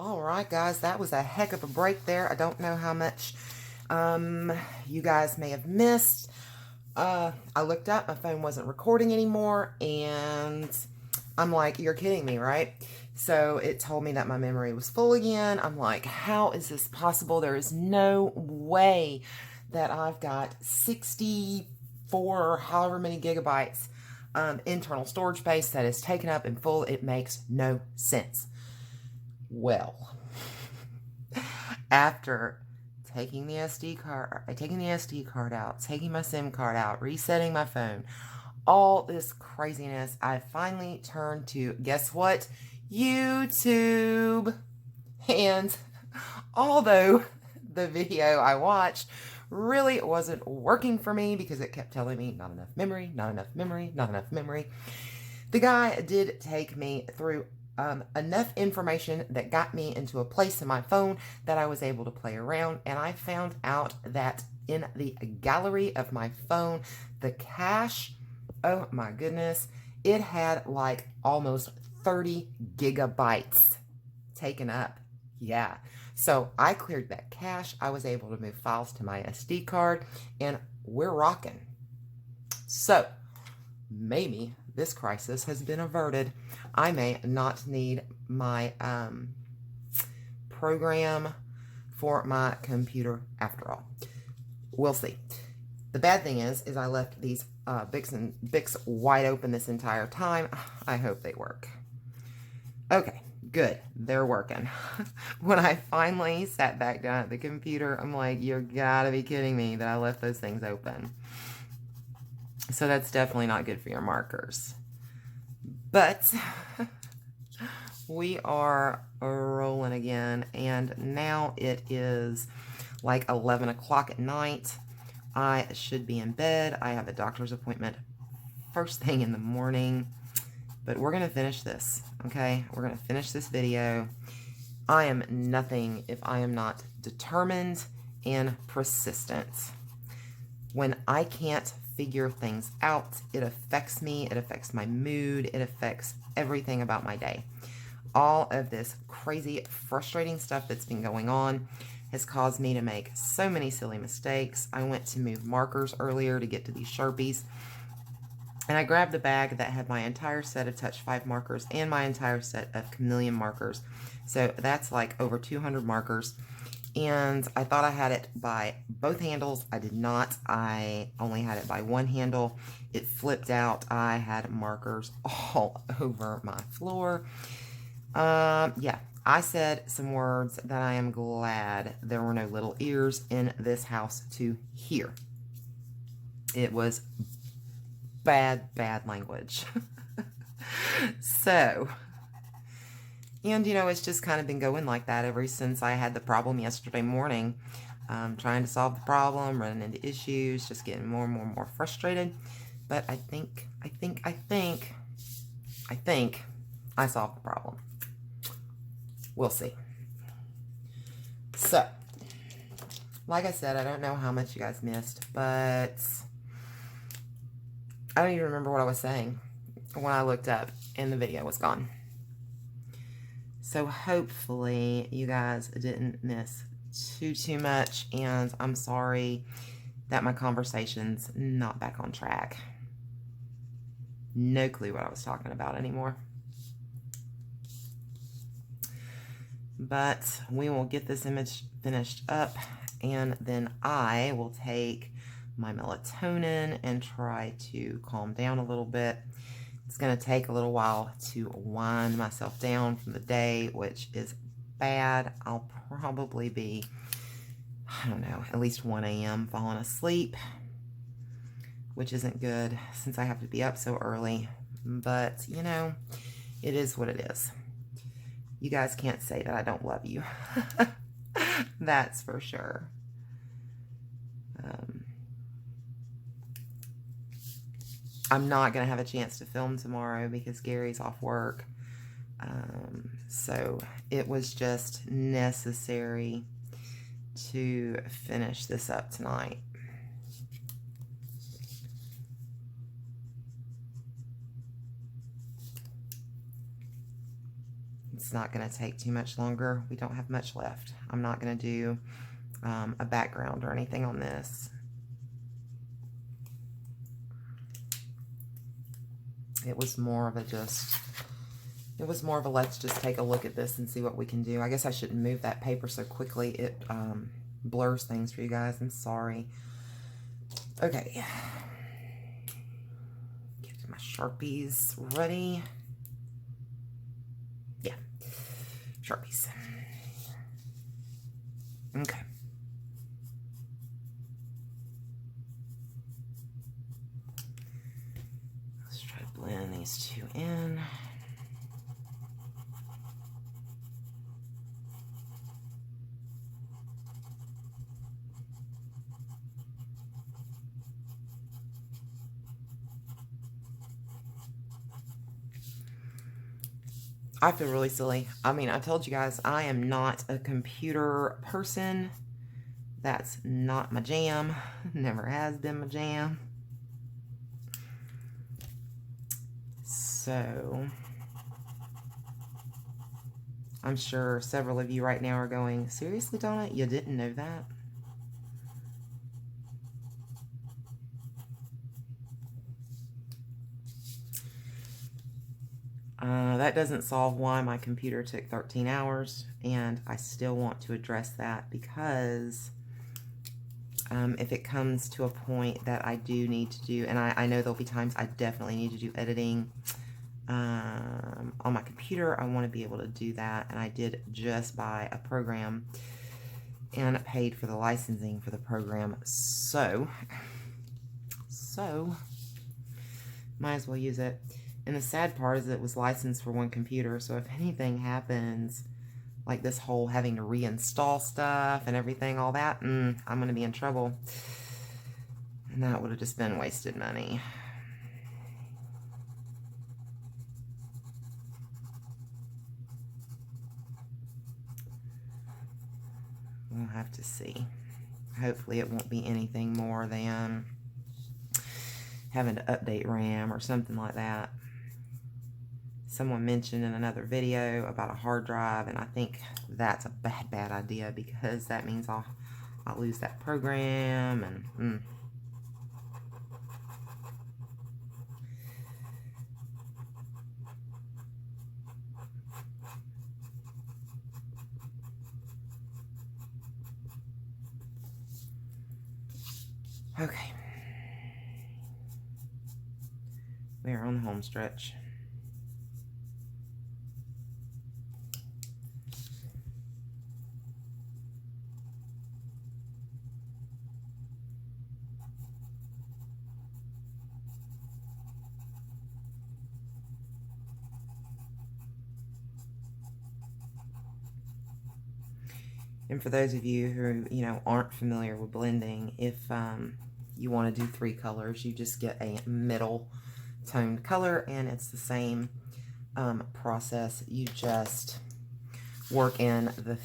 All right, guys, that was a heck of a break there. I don't know how much you guys may have missed. I looked up, my phone wasn't recording anymore, and I'm like, you're kidding me, right? So it told me that my memory was full again. I'm like, how is this possible? There is no way that I've got 64 or however many gigabytes internal storage space that is taken up and full. It makes no sense. Well, after taking the SD card out, taking my SIM card out, resetting my phone, all this craziness, I finally turned to, guess what? YouTube. And although the video I watched really wasn't working for me because it kept telling me not enough memory, not enough memory, not enough memory, the guy did take me through enough information that got me into a place in my phone that I was able to play around, and I found out that in the gallery of my phone, the cache, oh my goodness, it had like almost 30 gigabytes taken up. Yeah. So I cleared that cache. I was able to move files to my SD card, and we're rocking. So maybe this crisis has been averted. I may not need my program for my computer after all. We'll see. The bad thing is I left these Bics wide open this entire time. I hope they work. Okay, good. They're working. When I finally sat back down at the computer, I'm like, you gotta be kidding me that I left those things open. So that's definitely not good for your markers. But we are rolling again, and now it is like 11 o'clock at night. I should be in bed. I have a doctor's appointment first thing in the morning, but we're going to finish this, okay? We're going to finish this video. I am nothing if I am not determined and persistent. When I can't figure things out, it affects me, it affects my mood, it affects everything about my day. All of this crazy, frustrating stuff that's been going on has caused me to make so many silly mistakes. I went to move markers earlier to get to these Sharpies, and I grabbed a bag that had my entire set of Touch 5 markers and my entire set of Chameleon markers. So that's like over 200 markers. And I thought I had it by both handles. I did not. I only had it by one handle. It flipped out. I had markers all over my floor. Yeah, I said some words that I am glad there were no little ears in this house to hear. It was bad, bad language. So, and you know, it's just kind of been going like that ever since I had the problem yesterday morning. Trying to solve the problem, running into issues, just getting more and more and more frustrated. But I think I solved the problem. We'll see. So, like I said, I don't know how much you guys missed, but I don't even remember what I was saying when I looked up and the video was gone. So hopefully you guys didn't miss too much, and I'm sorry that my conversation's not back on track. No clue what I was talking about anymore. But we will get this image finished up, and then I will take my melatonin and try to calm down a little bit. It's going to take a little while to wind myself down from the day, which is bad. I'll probably be, I don't know, at least 1 a.m. falling asleep, which isn't good since I have to be up so early. But, you know, it is what it is. You guys can't say that I don't love you. That's for sure. I'm not going to have a chance to film tomorrow because Gary's off work. So it was just necessary to finish this up tonight. It's not going to take too much longer. We don't have much left. I'm not going to do a background or anything on this. It was more of a let's just take a look at this and see what we can do. I guess I shouldn't move that paper so quickly. It blurs things for you guys. I'm sorry. Okay. Get my Sharpies ready. Yeah. Sharpies. Okay. Let's try to blend these two in. I feel really silly. I mean, I told you guys I am not a computer person. That's not my jam. Never has been my jam. So, I'm sure several of you right now are going, seriously, Donna? You didn't know that? That doesn't solve why my computer took 13 hours, and I still want to address that because if it comes to a point that I do need to do, and I know there'll be times I definitely need to do editing on my computer, I want to be able to do that, and I did just buy a program and paid for the licensing for the program, so might as well use it. And the sad part is it was licensed for one computer, so if anything happens, like this whole having to reinstall stuff and everything, all that, I'm going to be in trouble. And that would have just been wasted money. We'll have to see. Hopefully it won't be anything more than having to update RAM or something like that. Someone mentioned in another video about a hard drive, and I think that's a bad idea because that means I'll lose that program, and okay. We are on the home stretch. And for those of you who, aren't familiar with blending, if you want to do 3 colors, you just get a middle toned color, and it's the same process. You just work in the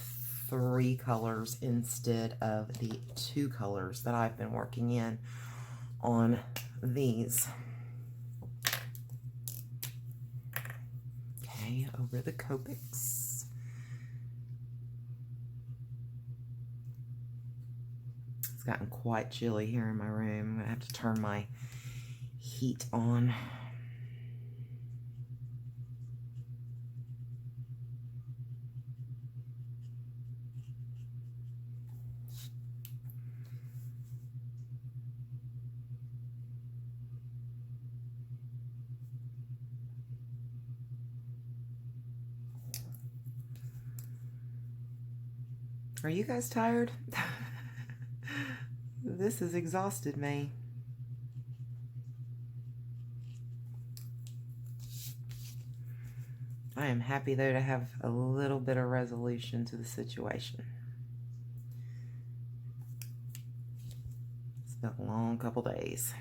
3 colors instead of the 2 colors that I've been working in on these. Okay, over the Copics. It's gotten quite chilly here in my room. I'm gonna have to turn my heat on. Are you guys tired? This has exhausted me. I am happy though to have a little bit of resolution to the situation. It's been a long couple days.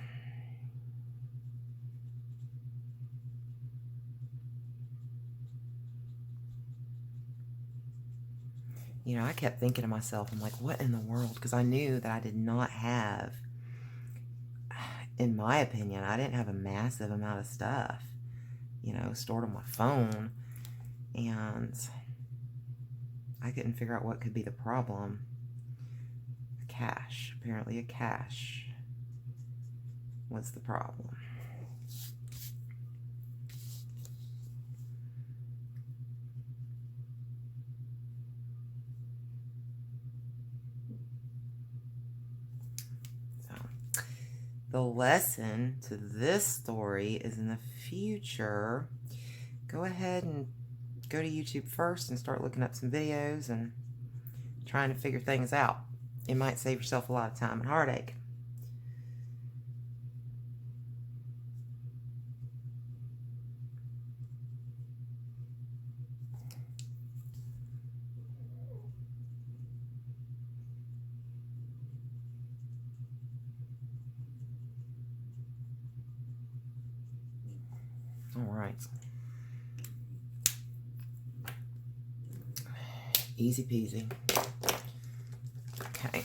You know, I kept thinking to myself, I'm like, what in the world? Because I knew that I did not have, in my opinion, I didn't have a massive amount of stuff, you know, stored on my phone. And I couldn't figure out what could be the problem. A cache. Apparently a cache was the problem. The lesson to this story is in the future, go ahead and go to YouTube first and start looking up some videos and trying to figure things out. It might save yourself a lot of time and heartache. All right. Easy peasy. Okay.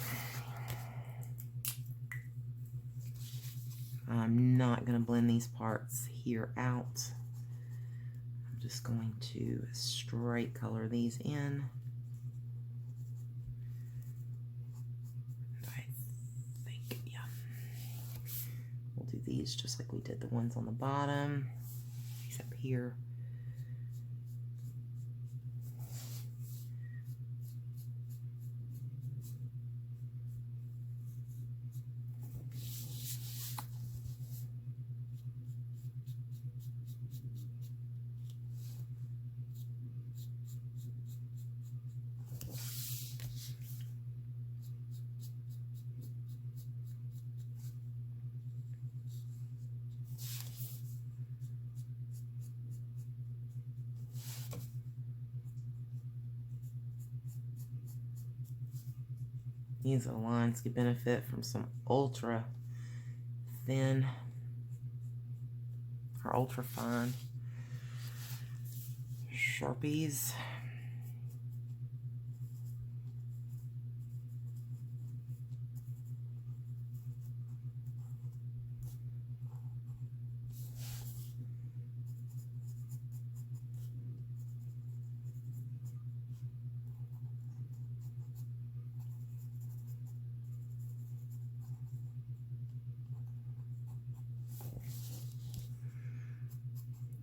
I'm not going to blend these parts here out. I'm just going to straight color these in. I think, yeah. We'll do these just like we did the ones on the bottom. These up here. These lines could benefit from some ultra thin or ultra fine Sharpies.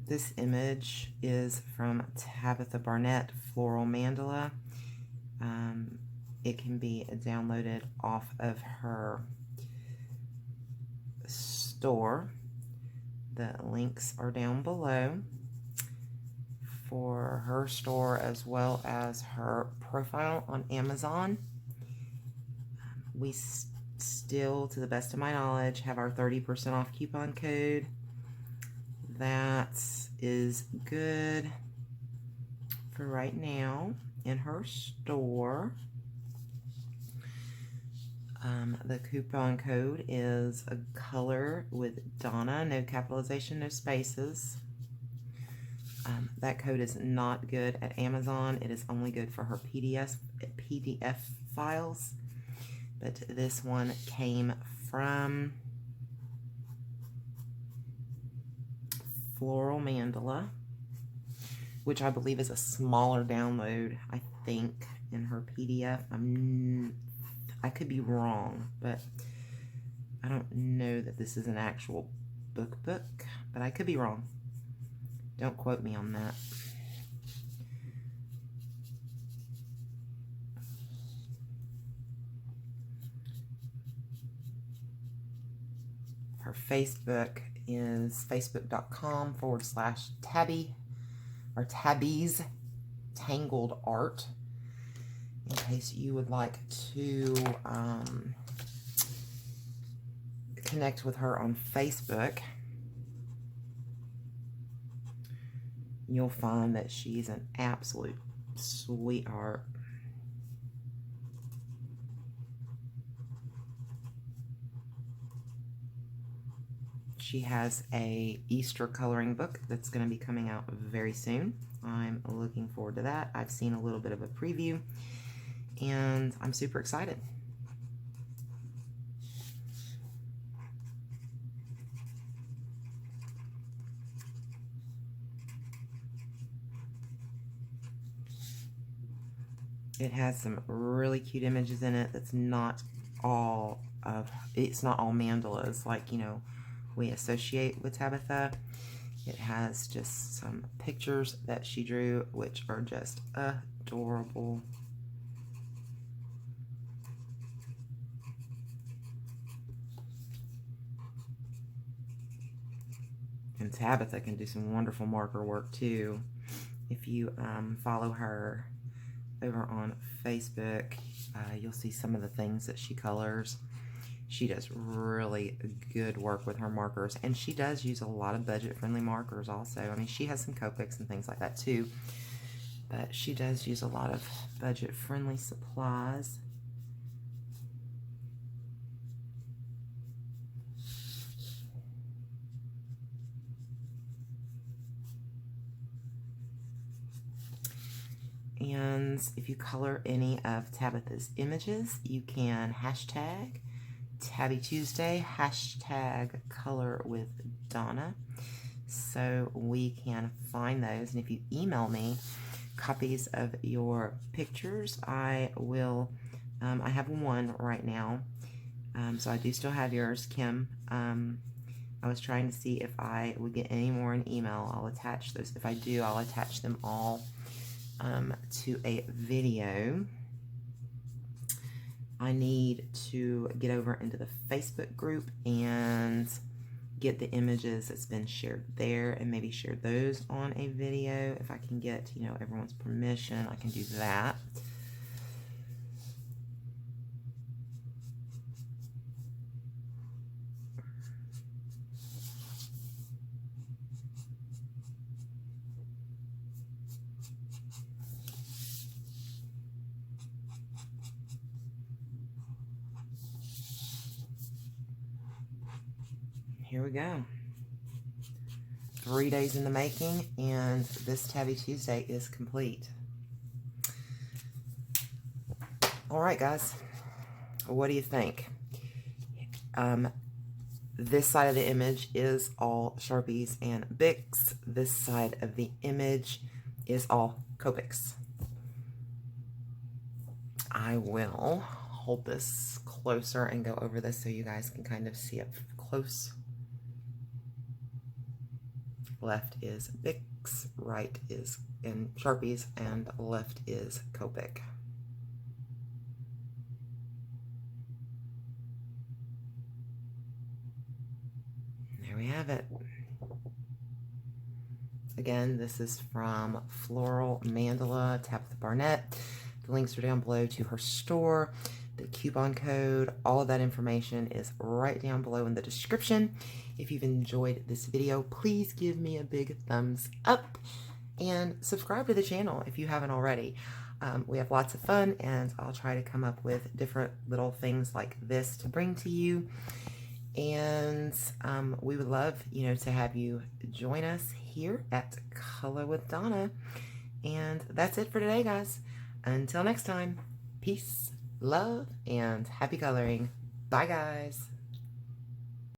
This image is from Tabitha Barnett, Floral Mandala. It can be downloaded off of her store. The links are down below for her store as well as her profile on Amazon. We still, to the best of my knowledge, have our 30% off coupon code. That is good for right now in her store. The coupon code is a color with Donna, no capitalization, no spaces. That code is not good at Amazon. It is only good for her PDF files. But this one came from Floral Mandala, which I believe is a smaller download, I think, in her PDF. I could be wrong, but I don't know that this is an actual book, but I could be wrong. Don't quote me on that. Her Facebook is facebook.com/Tabby or Tabby's Tangled Art, in case you would like to connect with her on Facebook. You'll find that she's an absolute sweetheart. She has a Easter coloring book that's going to be coming out very soon. I'm looking forward to that. I've seen a little bit of a preview, and I'm super excited. It has some really cute images in it. That's not all of, it's not all mandalas like, you know, we associate with Tabitha. It has just some pictures that she drew, which are just adorable. And Tabitha can do some wonderful marker work too. If you follow her over on Facebook, you'll see some of the things that she colors. She does really good work with her markers, and she does use a lot of budget-friendly markers also. I mean, she has some Copics and things like that too, but she does use a lot of budget-friendly supplies. And if you color any of Tabitha's images, you can hashtag Tabby Tuesday, hashtag color with Donna, so we can find those. And if you email me copies of your pictures, I will, I have one right now, so I do still have yours, Kim. I was trying to see if I would get any more in email. I'll attach those. If I do, I'll attach them all to a video. I need to get over into the Facebook group and get the images that's been shared there and maybe share those on a video. If I can get, you know, everyone's permission, I can do that. Here we go. 3 days in the making, and this Tabby Tuesday is complete. All right, guys. What do you think? This side of the image is all Sharpies and Bics. This side of the image is all Copics. I will hold this closer and go over this so you guys can kind of see it close. Left is Bics, right is in Sharpies, and left is Copic. There we have it. Again, this is from Floral Mandala, Tabitha Barnett. The links are down below to her store. The coupon code, all of that information is right down below in the description. If you've enjoyed this video, please give me a big thumbs up and subscribe to the channel if you haven't already. We have lots of fun, and I'll try to come up with different little things like this to bring to you. And we would love, to have you join us here at Color with Donna. And that's it for today, guys. Until next time, peace, love, and happy coloring. Bye, guys.